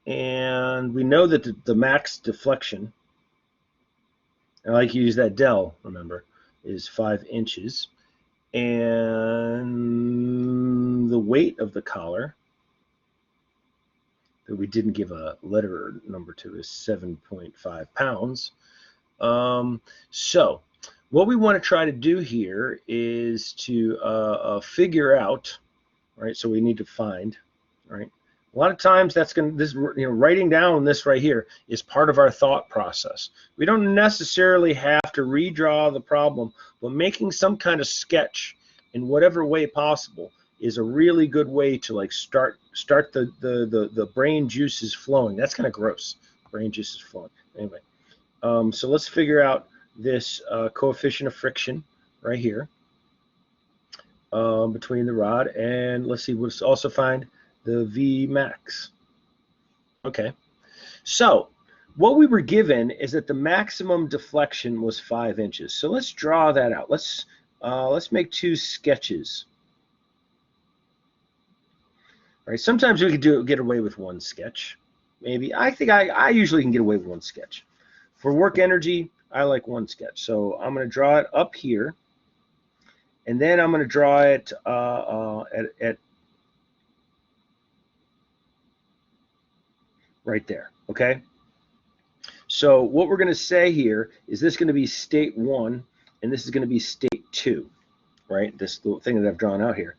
S1: And we know that the max deflection, I like to use that del, remember, is 5 inches. And the weight of the collar that we didn't give a letter or number to is 7.5 pounds. So what we want to try to do here is to figure out, right? So we need to find, right? A lot of times that's going to, writing down this right here is part of our thought process. We don't necessarily have to redraw the problem, but making some kind of sketch in whatever way possible is a really good way to like start the brain juices flowing. That's kind of gross. Brain juices flowing. Anyway, so let's figure out this coefficient of friction right here between the rod, and let's see. We'll also find the V max. Okay, so what we were given is that the maximum deflection was 5 inches. So let's draw that out. Let's make 2 sketches. All right, sometimes we could get away with 1 sketch. Maybe I think I usually can get away with 1 sketch. For work energy, I like 1 sketch. So I'm going to draw it up here, and then I'm going to draw it at right there, okay? So what we're going to say here is this is going to be state 1, and this is going to be state 2, right? This little thing that I've drawn out here.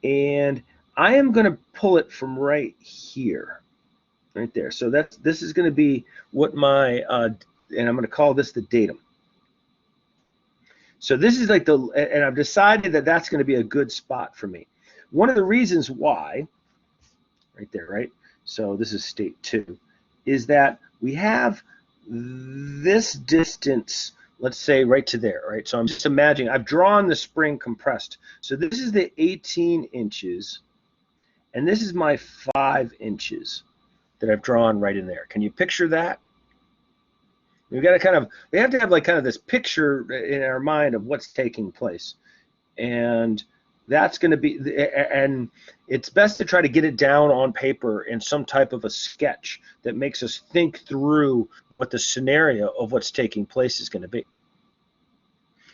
S1: And I am going to pull it from right here, right there. So this is going to be what my, and I'm going to call this the datum. So this is like and I've decided that that's going to be a good spot for me. One of the reasons why, right there, right? So this is state 2, is that we have this distance, let's say right to there, right? So I'm just imagining, I've drawn the spring compressed. So this is the 18 inches, and this is my 5 inches that I've drawn right in there. Can you picture that? We've got to we have to have like kind of this picture in our mind of what's taking place. And that's going to be, and it's best to try to get it down on paper in some type of a sketch that makes us think through what the scenario of what's taking place is going to be.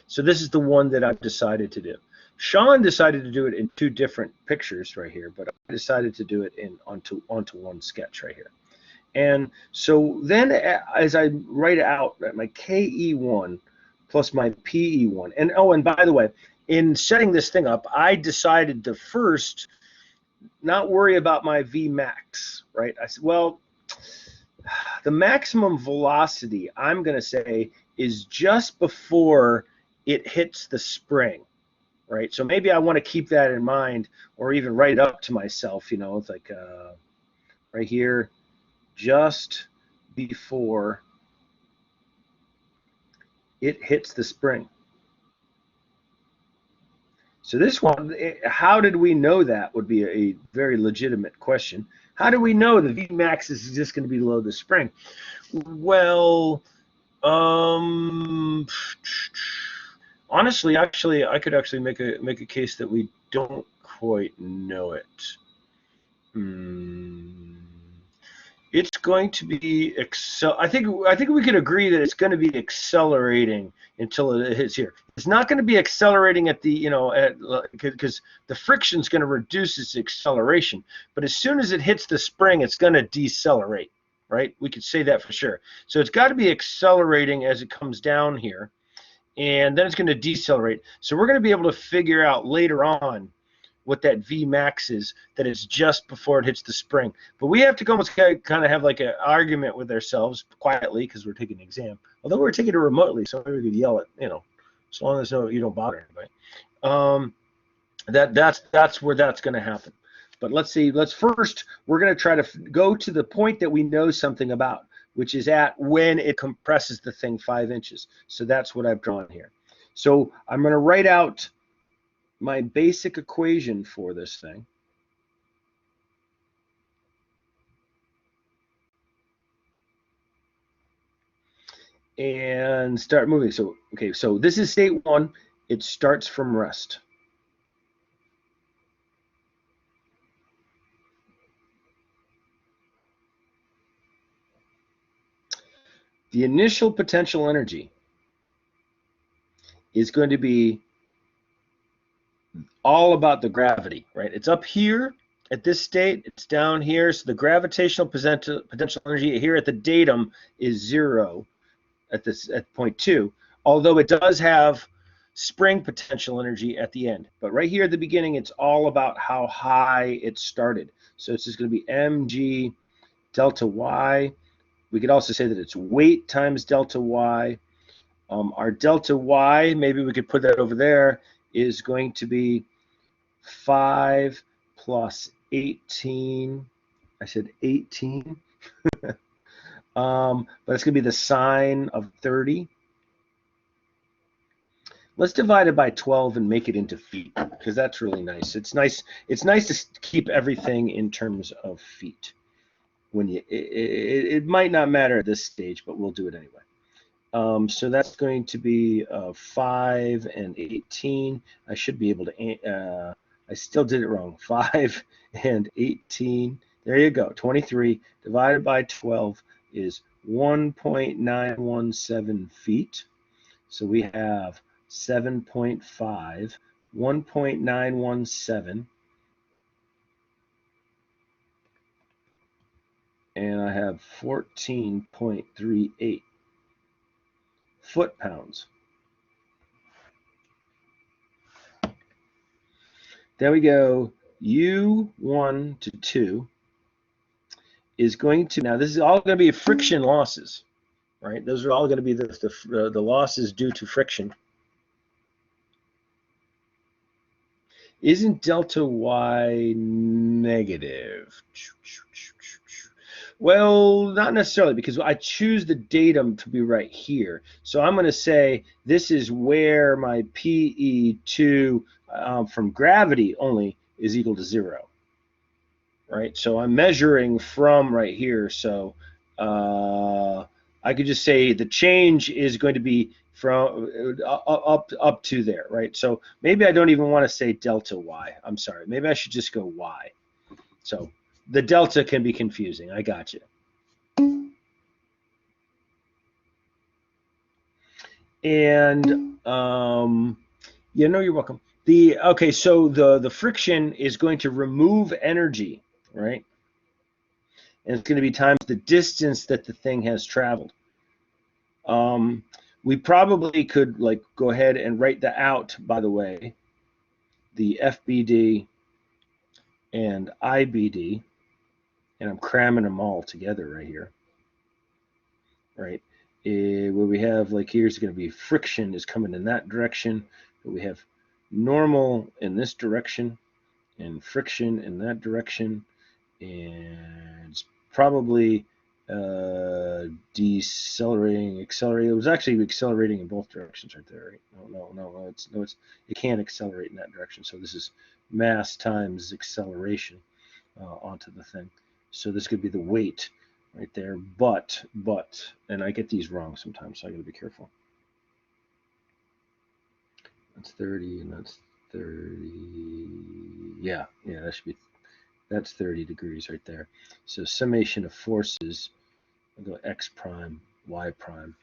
S1: So this is the one that I've decided to do. Sean decided to do it in 2 different pictures right here, but I decided to do it onto 1 sketch right here. And so then as I write out my KE1 plus my PE1, and oh, and by the way, in setting this thing up, I decided to first not worry about my V max, right? I said, well, the maximum velocity, I'm going to say, is just before it hits the spring, right? So maybe I want to keep that in mind, or even write it up to myself, you know, it's like right here, just before it hits the spring. So this one, how did we know that would be a very legitimate question. How do we know the Vmax is just going to be below the spring? Well, honestly, actually, I could actually make a case that we don't quite know it. It's going to be I think we could agree that it's going to be accelerating until it hits here. It's not going to be accelerating at the, you know, because the friction is going to reduce its acceleration. But as soon as it hits the spring, it's going to decelerate, right? We could say that for sure. So it's got to be accelerating as it comes down here, and then it's going to decelerate. So we're going to be able to figure out later on what that Vmax is, that it's just before it hits the spring. But we have to almost kind of have like an argument with ourselves quietly, because we're taking an exam. Although we're taking it remotely, so we could yell it, you know, as long as you don't bother anybody. That's where that's going to happen. But let's see. First, we're going to try to go to the point that we know something about, which is at when it compresses the thing 5 inches. So that's what I've drawn here. So I'm going to write out my basic equation for this thing. And start moving. So, okay, so this is state 1. It starts from rest. The initial potential energy is going to be all about the gravity, right? It's up here at this state, it's down here, so the gravitational potential energy here at the datum is 0 at point 2, although it does have spring potential energy at the end. But right here at the beginning, it's all about how high it started. So it's just going to be mg delta y. We could also say that it's weight times delta y. Our delta y, maybe we could put that over there, is going to be 5 plus 18. I said 18. But it's going to be the sine of 30. Let's divide it by 12 and make it into feet, because that's really nice. It's nice to keep everything in terms of feet. When it might not matter at this stage, but we'll do it anyway. So that's going to be 5 and 18. I should be able to, I still did it wrong. 5 and 18. There you go. 23 divided by 12 is 1.917 feet. So we have 7.5, 1.917, and I have 14.38 foot-pounds. There we go. U1 to 2 is going to, now this is all going to be friction losses, right? Those are all going to be the losses due to friction. Isn't delta y negative? Well, not necessarily, because I choose the datum to be right here. So I'm going to say this is where my PE2 from gravity only is equal to 0. Right? So I'm measuring from right here. So I could just say the change is going to be from up to there, right? So maybe I don't even want to say delta y. I'm sorry. Maybe I should just go y. So the delta can be confusing. I got you. And yeah, no, you're welcome. Okay, so the friction is going to remove energy, right? And it's going to be times the distance that the thing has traveled. We probably could like go ahead and write that out, by the way, the FBD and IBD, and I'm cramming them all together right here. right? Where we have, like, here's going to be friction is coming in that direction, but we have normal in this direction and friction in that direction, and it's probably decelerating, accelerating. It was actually accelerating in both directions right there, right? No, it can't accelerate in that direction. So this is mass times acceleration onto the thing. So this could be the weight right there, but, and I get these wrong sometimes, so I got to be careful. That's 30, and that's 30. Yeah, that should be, that's 30 degrees right there. So summation of forces, I'll go x prime, y prime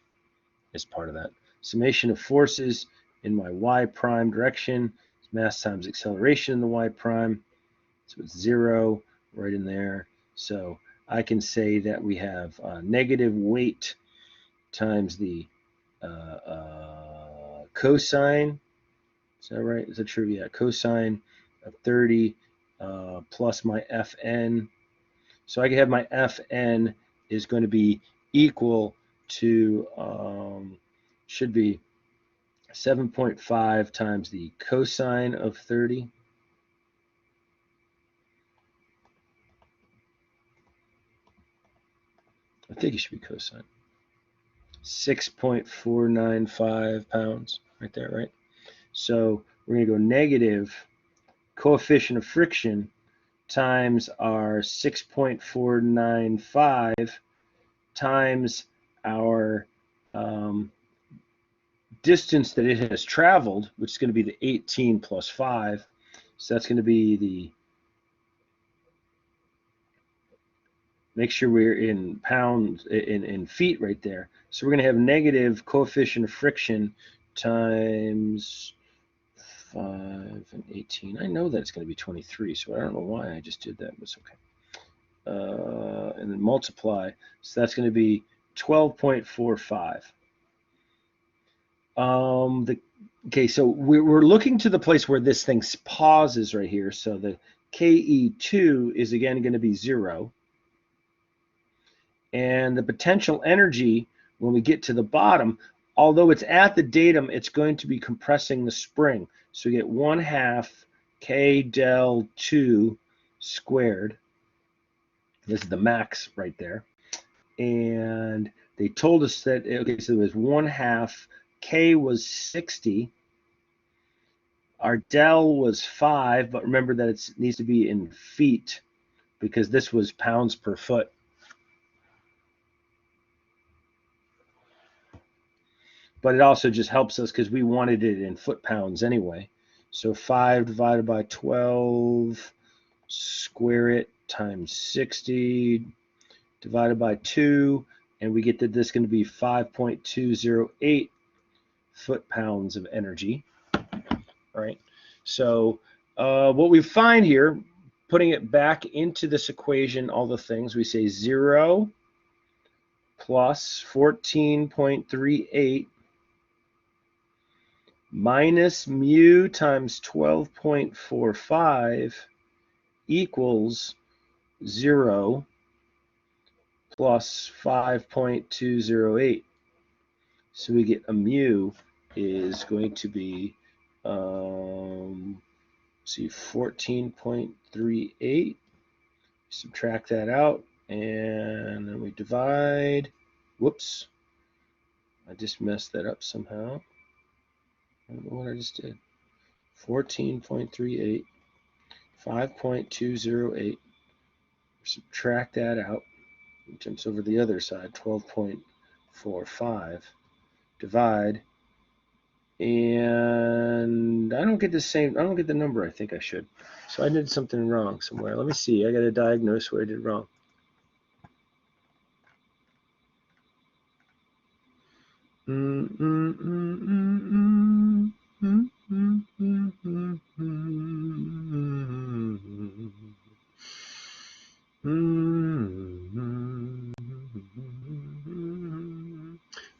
S1: is part of that. Summation of forces in my y prime direction is mass times acceleration in the y prime. So it's 0 right in there. So I can say that we have negative weight times the cosine. Is that right? Is that true? Yeah, cosine of 30 plus my Fn. So I can have my Fn is going to be equal to, should be 7.5 times the cosine of 30. I think it should be cosine. 6.495 pounds right there, right? So we're going to go negative coefficient of friction times our 6.495 times our distance that it has traveled, which is going to be the 18 plus 5. So that's going to be the, make sure we're in pounds, in feet right there. So we're going to have negative coefficient of friction times 5 and 18. I know that it's going to be 23, so I don't know why I just did that, but it's okay. And then multiply. So that's going to be 12.45. Okay, so we're looking to the place where this thing pauses right here. So the KE2 is again going to be 0. And the potential energy, when we get to the bottom, although it's at the datum, it's going to be compressing the spring. So we get 1/2 K del 2 squared. This is the max right there. And they told us that, okay, so it was 1/2 K was 60. Our del was 5, but remember that it needs to be in feet because this was pounds per foot. But it also just helps us because we wanted it in foot-pounds anyway. So 5 divided by 12, square it, times 60, divided by 2, and we get that this is going to be 5.208 foot-pounds of energy. All right. So what we find here, putting it back into this equation, all the things, we say 0 plus 14.38 minus mu times 12.45 equals 0 plus 5.208. So we get a mu is going to be, see, 14.38. Subtract that out, and then we divide. Whoops. I just messed that up somehow. I don't know what I just did. 14.38, 5.208. Subtract that out. It jumps over the other side, 12.45. Divide. And I don't get the same, I don't get the number I think I should. So I did something wrong somewhere. Let me see. I got to diagnose what I did wrong.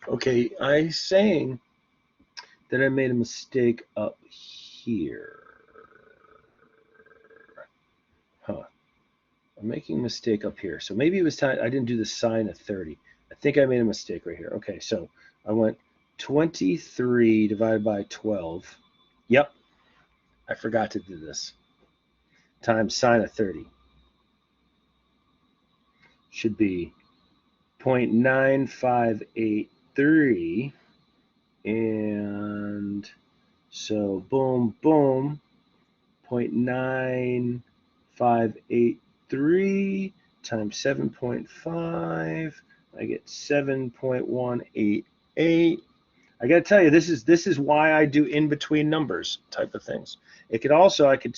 S1: Okay, I'm saying that I made a mistake up here. Huh. I'm making a mistake up here. So maybe it was time I didn't do the sine of 30. I think I made a mistake right here. Okay, so I went 23 divided by 12. Yep, I forgot to do this. Times sine of 30 should be 0.9583, and so boom, boom, 0.9583 times 7.5. I get 7.188. I got to tell you, this is why I do in between numbers type of things. It could also, I can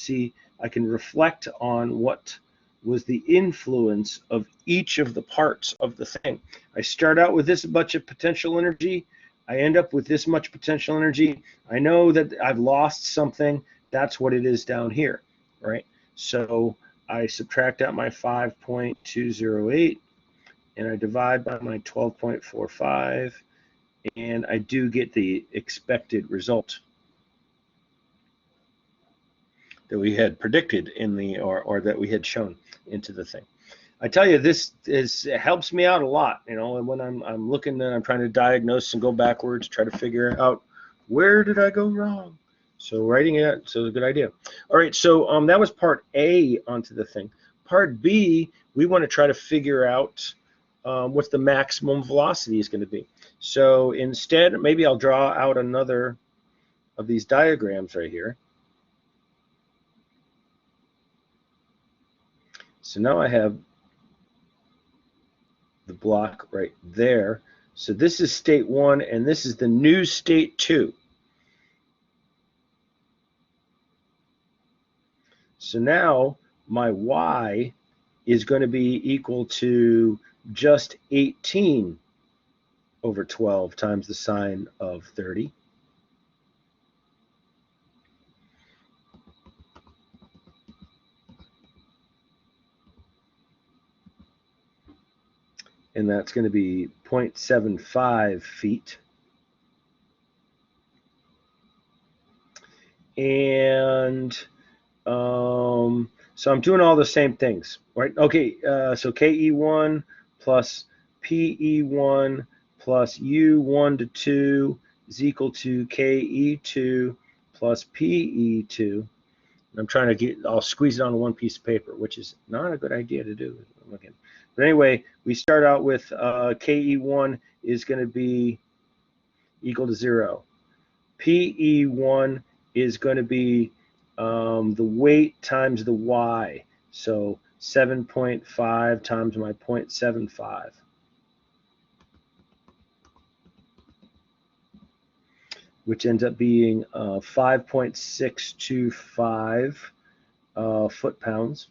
S1: reflect on what was the influence of each of the parts of the thing. I start out with this much of potential energy. I end up with this much potential energy. I know that I've lost something. That's what it is down here, right? So I subtract out my 5.208, and I divide by my 12.45, and I do get the expected result that we had predicted in the, or that we had shown into the thing. I tell you, it helps me out a lot, you know, when I'm looking and I'm trying to diagnose and go backwards, try to figure out where did I go wrong. So writing it, so it's a good idea. All right, so that was part A onto the thing. Part B, we want to try to figure out what the maximum velocity is going to be. So instead, maybe I'll draw out another of these diagrams right here. So now I have the block right there. So this is state 1, and this is the new state 2. So now my y is going to be equal to just 18 over 12 times the sine of 30. And that's going to be 0.75 feet. And so I'm doing all the same things, right? Okay, so KE1 plus PE1 plus U1 to 2 is equal to KE2 plus PE2. I'm trying to I'll squeeze it onto one piece of paper, which is not a good idea to do. But anyway, we start out with KE1 is going to be equal to 0. PE1 is going to be the weight times the y. So 7.5 times my 0.75. Which ends up being 5.625 foot-pounds.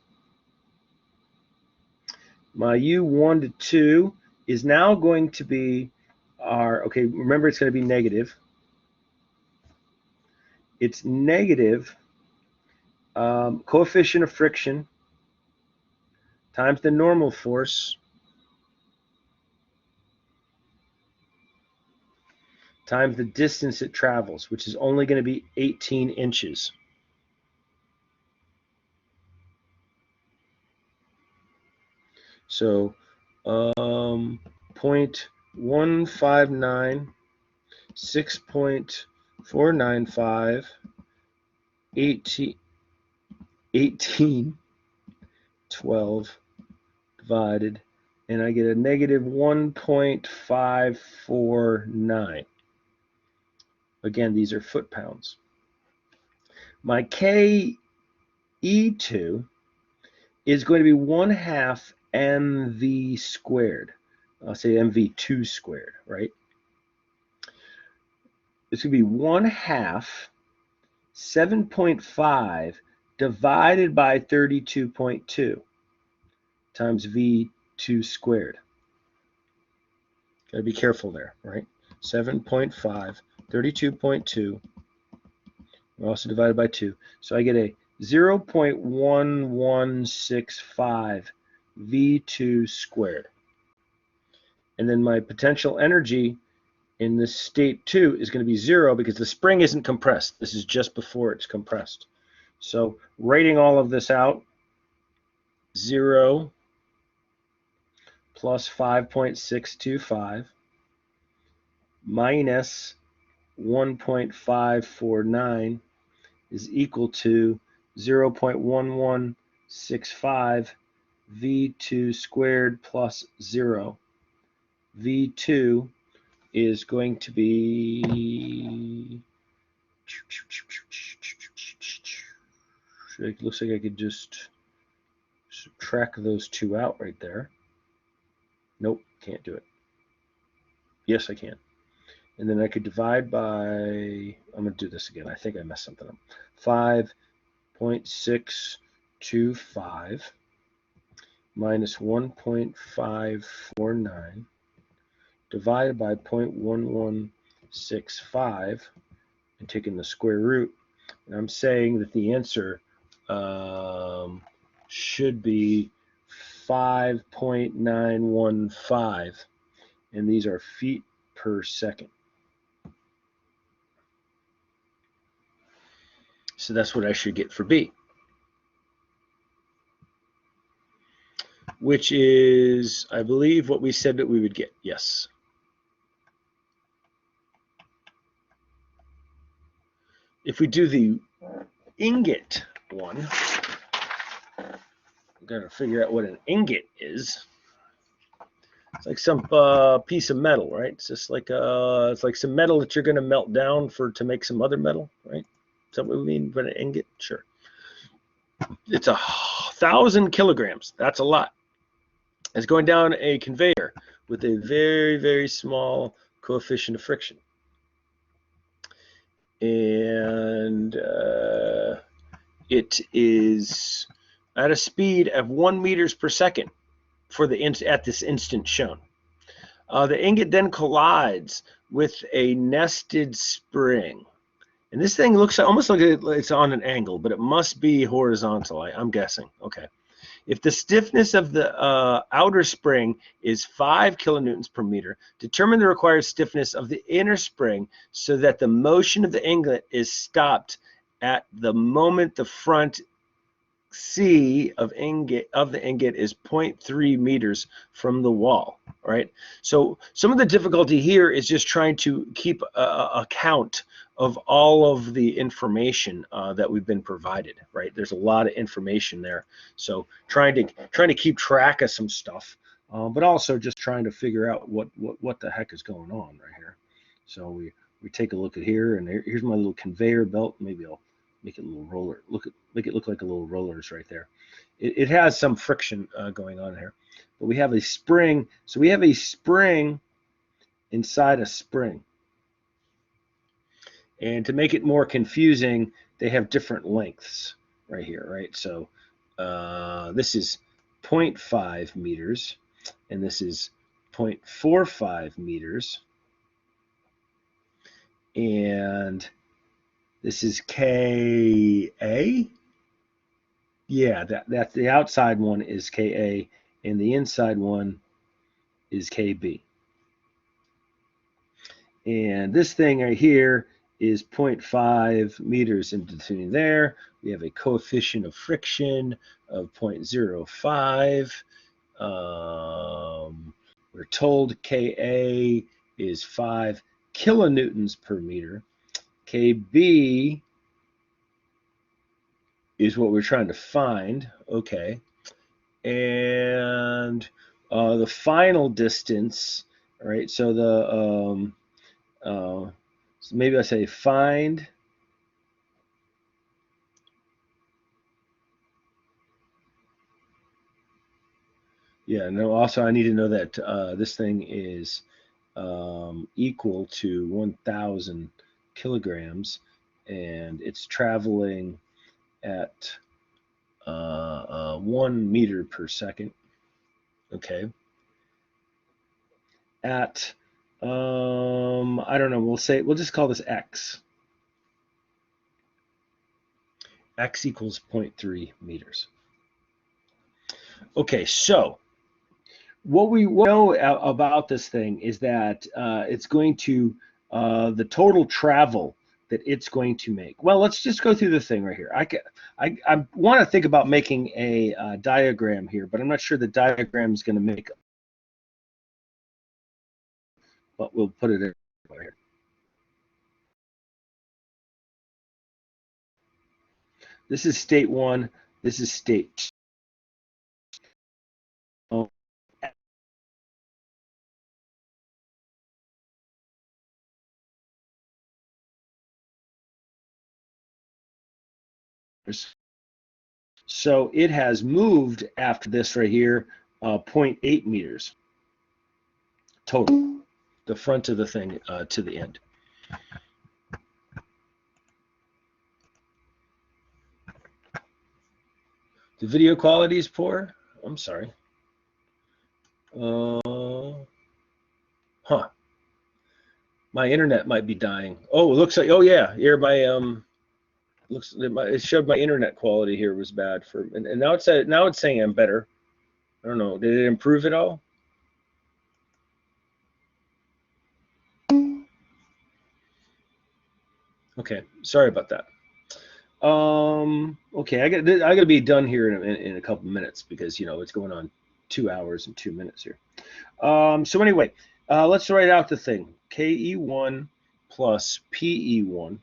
S1: My U1 to 2 is now going to be okay, remember it's going to be negative. It's negative coefficient of friction times the normal force times the distance it travels, which is only going to be 18 inches. So 0.159, 6.495, 18, 12 divided, and I get a negative 1.549. Again, these are foot-pounds. My KE2 is going to be 1/2 mv squared. I'll say mv2 squared, right? It's going to be 1/2 7.5 divided by 32.2 times v2 squared. Got to be careful there, right? 7.5, 32.2. We're also divided by 2. So I get a 0.1165 v2 squared. And then my potential energy in this state 2 is going to be 0 because the spring isn't compressed. This is just before it's compressed. So writing all of this out, 0 plus 5.625 minus 1.549 is equal to 0.1165 V2 squared plus 0. V2 is going to be, it looks like I could just subtract those two out right there. Nope, can't do it. Yes, I can. And then I could divide by, I'm going to do this again. I think I messed something up. 5.625 minus 1.549 divided by 0.1165 and taking the square root. And I'm saying that the answer should be 5.915, and these are feet per second. So that's what I should get for B, which is, I believe, what we said that we would get. Yes. If we do the ingot one, we've got to figure out what an ingot is. It's like some piece of metal, right? It's just like it's like some metal that you're going to melt down to make some other metal, right? Is that what we mean by an ingot? Sure. It's 1,000 kilograms. That's a lot. It's going down a conveyor with a very, very small coefficient of friction. And it is at a speed of 1 meters per second for at this instant shown. The ingot then collides with a nested spring. And this thing looks almost like it's on an angle, but it must be horizontal, I'm guessing. Okay. If the stiffness of the outer spring is 5 kilonewtons per meter, determine the required stiffness of the inner spring so that the motion of the ingot is stopped at the moment the front C of the ingot is 0.3 meters from the wall, right? So some of the difficulty here is just trying to keep a count of all of the information that we've been provided, right? There's a lot of information there, so trying to keep track of some stuff, but also just trying to figure out what the heck is going on right here. So we take a look at here, and here's my little conveyor belt. Maybe I'll make it a little roller. Make it look like a little rollers right there. It has some friction going on here, but we have a spring. So we have a spring inside a spring. And to make it more confusing, they have different lengths right here, right? So this is 0.5 meters, and this is 0.45 meters, and this is Ka. Yeah, that's the outside one is Ka, and the inside one is Kb. And this thing right here is 0.5 meters in between there. We have a coefficient of friction of 0.05. We're told Ka is 5 kilonewtons per meter. Kb is what we're trying to find. Okay. And the final distance, all right, so the so maybe I say find also I need to know that this thing is equal to 1,000 kilograms, and it's traveling at 1 meter per second. Okay. At I don't know, we'll just call this X. X equals 0.3 meters. Okay, so what we know about this thing is that it's going to, the total travel that it's going to make. Well, let's just go through the thing right here. I want to think about making a diagram here, but I'm not sure the diagram is going to make but we'll put it in here. This is state 1. This is state 2. So it has moved after this right here, 0.8 meters total, the front of the thing to the end. The video quality is poor. I'm sorry. My internet might be dying. Oh, it looks like. Oh yeah, here my looks. It showed my internet quality here was bad for, and now it's saying I'm better. I don't know. Did it improve at all? Okay, sorry about that. Okay, I got to be done here in a couple minutes because it's going on 2 hours and 2 minutes here. So anyway, let's write out the thing. KE1 plus PE1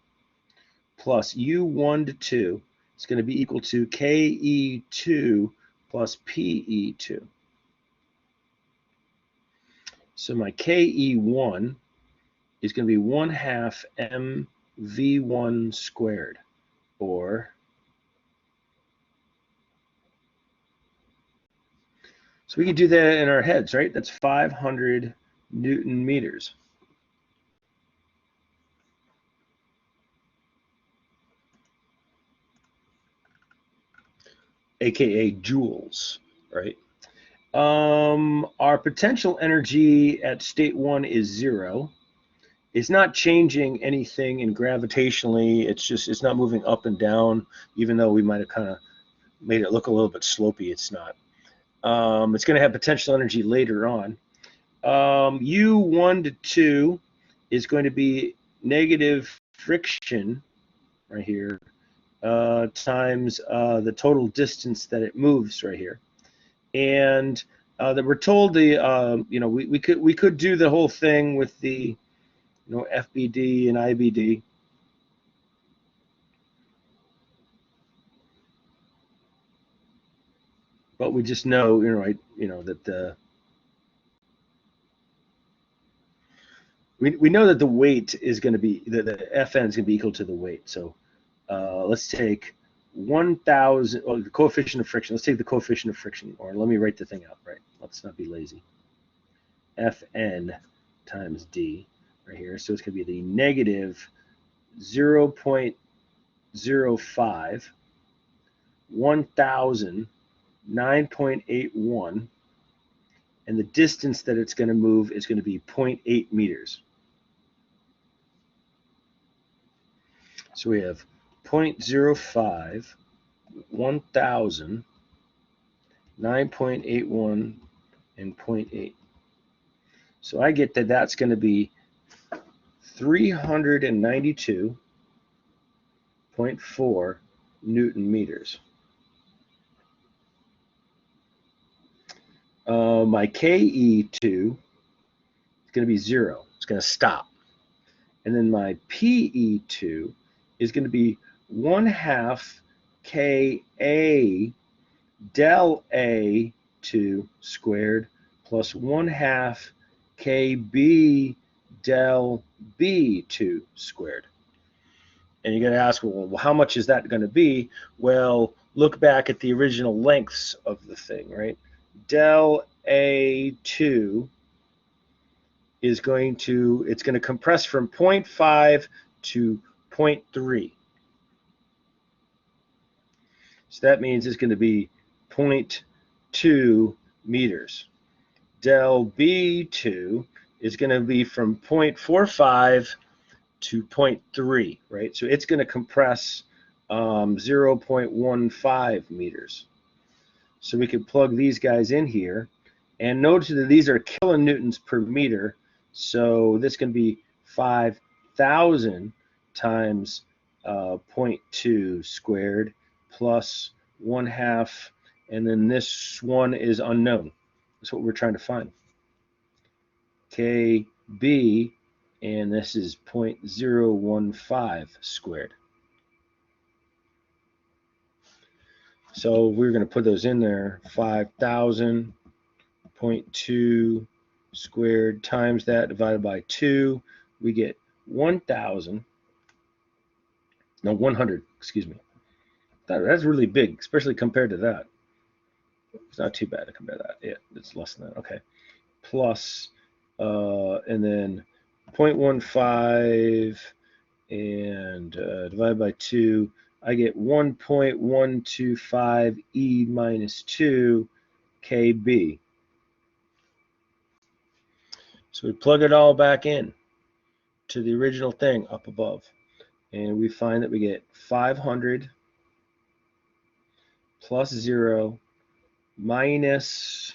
S1: plus U1 to 2 is going to be equal to KE2 plus PE2. So my KE1 is going to be 1/2 mV1 squared, or so we can do that in our heads, right? That's 500 Newton meters. AKA joules, right? Our potential energy at state 1 is 0. It's not changing anything in gravitationally. It's not moving up and down, even though we might have kind of made it look a little bit slopey. It's not. It's going to have potential energy later on. U1 to 2 is going to be negative friction right here times the total distance that it moves right here, and that we're told the we could do the whole thing with the FBD and IBD. But we just know, that we know that the weight is going to be the Fn is going to be equal to the weight. So let's take 1,000. Oh, the coefficient of friction. Let's take the coefficient of friction, or let me write the thing out. Right. Let's not be lazy. Fn times d right here. So it's going to be the negative 0.05, 1,000, 9.81, and the distance that it's going to move is going to be 0.8 meters. So we have 0.05, 1,000, 9.81, and 0.8. So I get that that's going to be 392.4 Newton meters. My KE2 is going to be 0. It's going to stop. And then my PE2 is going to be 1/2 KA del A2 squared plus 1/2 KB del B2 squared. And you're going to ask, well, how much is that going to be? Well, look back at the original lengths of the thing, right? Del A2 is going to compress from 0.5 to 0.3. So that means it's going to be 0.2 meters. Del B2 is going to be from 0.45 to 0.3, right? So it's going to compress 0.15 meters. So we can plug these guys in here. And notice that these are kilonewtons per meter. So this can be 5,000 times 0.2 squared plus 1/2, and then this one is unknown. That's what we're trying to find. KB B, and this is 0.015 squared. So we're going to put those in there. 5,000, 0.2 squared times that divided by 2. We get 1,000. No, 100, excuse me. That's really big, especially compared to that. It's not too bad to compare that. Yeah, it's less than that. Okay. Plus, and then 0.15 and divided by 2, I get 1.125 E minus 2 KB. So we plug it all back in to the original thing up above. And we find that we get 500 plus 0 minus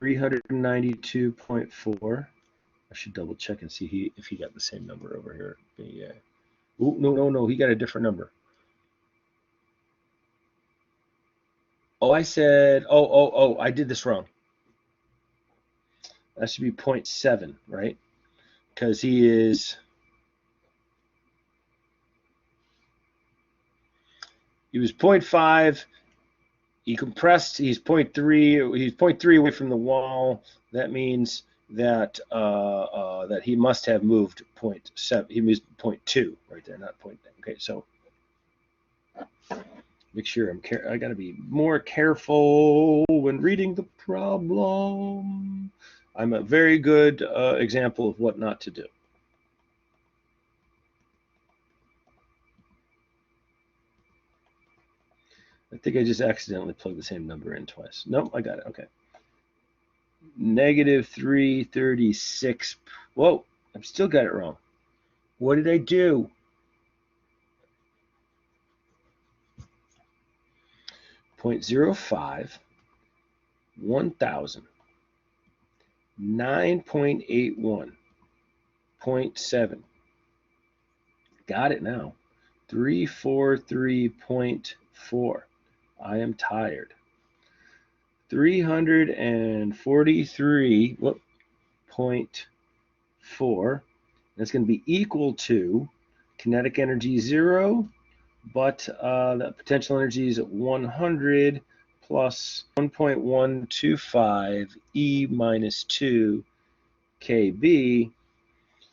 S1: 392.4. I should double check and see if he got the same number over here. Yeah. Ooh, no, he got a different number. Oh, I said, I did this wrong. That should be 0.7, right? Because he was 0.5. He compressed. He's 0.3. He's 0.3 away from the wall. That means that that he must have moved 0.7. He moved 0.2 right there, not 0.9. Okay, so make sure I got to be more careful when reading the problem. I'm a very good example of what not to do. I think I just accidentally plugged the same number in twice. Nope, I got it. Okay. Negative 336. Whoa, I've still got it wrong. What did I do? .05, 1,000, 9.81, 0.7. Got it now. 343.4. I am tired. 343.4. That's going to be equal to kinetic energy 0, but the potential energy is at 100 plus 1.125 E minus 2 KB.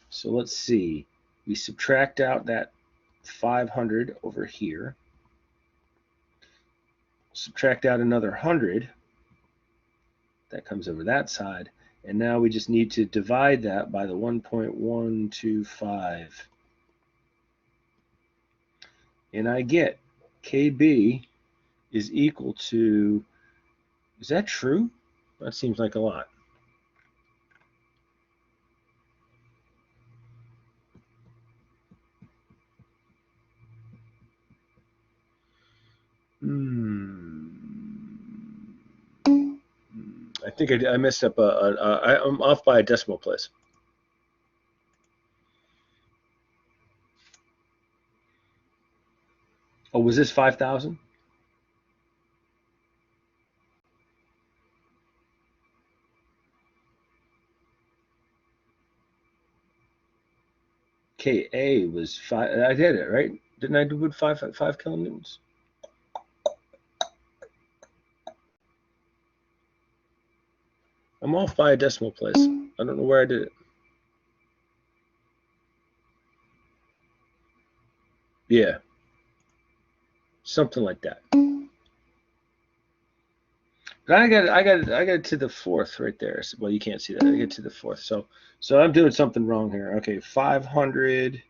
S1: So let's see. We subtract out that 500 over here. Subtract out another 100. That comes over that side. And now we just need to divide that by the 1.125. And I get KB is equal to, is that true? That seems like a lot. I think I messed up. I'm off by a decimal place. Oh, was this 5,000? Ka was 5. I did it right. Didn't I do it 5 kilonewtons? I'm off by a decimal place. I don't know where I did it. Yeah, something like that. But I got it to the fourth right there. Well, you can't see that. I get to the fourth. So I'm doing something wrong here. Okay, 500,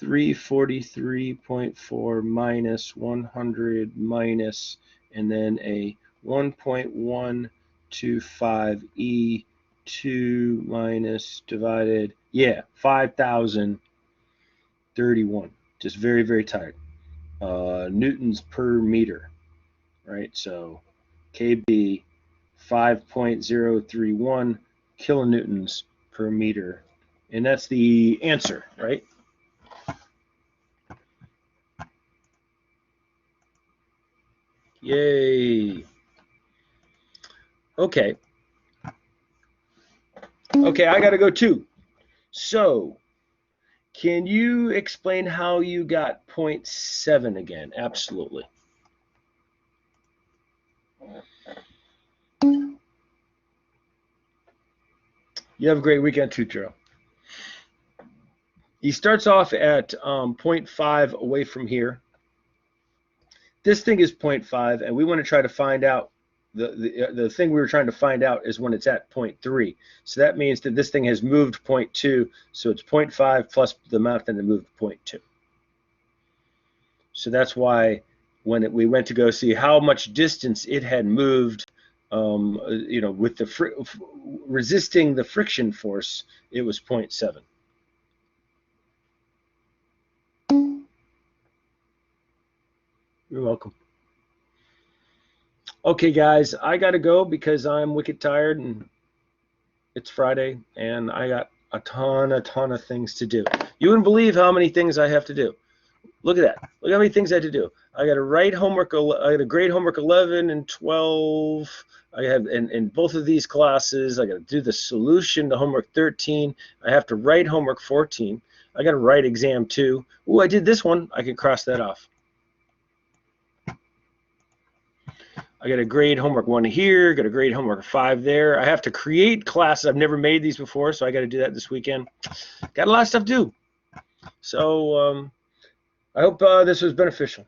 S1: 343.4 minus 100 minus, and then a 1.125 E2 minus divided. Yeah, 5,031. Just very, very tired. Newtons per meter, right? So KB 5.031 kilonewtons per meter. And that's the answer, right? Yay. Okay. Okay, I got to go too. So, can you explain how you got 0.7 again? Absolutely. You have a great weekend too, Joe. He starts off at 0.5 away from here. This thing is 0.5, and we want to try to find out, the thing we were trying to find out is when it's at 0.3. So that means that this thing has moved 0.2, so it's 0.5 plus the amount that it moved 0.2. So that's why when we went to go see how much distance it had moved, with the resisting the friction force, it was 0.7. You're welcome. Okay, guys, I got to go because I'm wicked tired and it's Friday and I got a ton of things to do. You wouldn't believe how many things I have to do. Look at that. Look how many things I had to do. I got to write homework. I got to grade homework 11 and 12. I have in both of these classes. I got to do the solution to homework 13. I have to write homework 14. I got to write exam 2. Oh, I did this one. I can cross that off. I got to grade homework 1 here. Got to grade homework 5 there. I have to create classes. I've never made these before, so I got to do that this weekend. Got a lot of stuff to do. So I hope this was beneficial.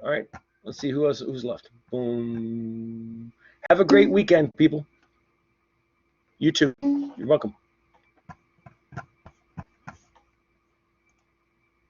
S1: All right, let's see who's left. Boom. Have a great weekend, people. You too. You're welcome.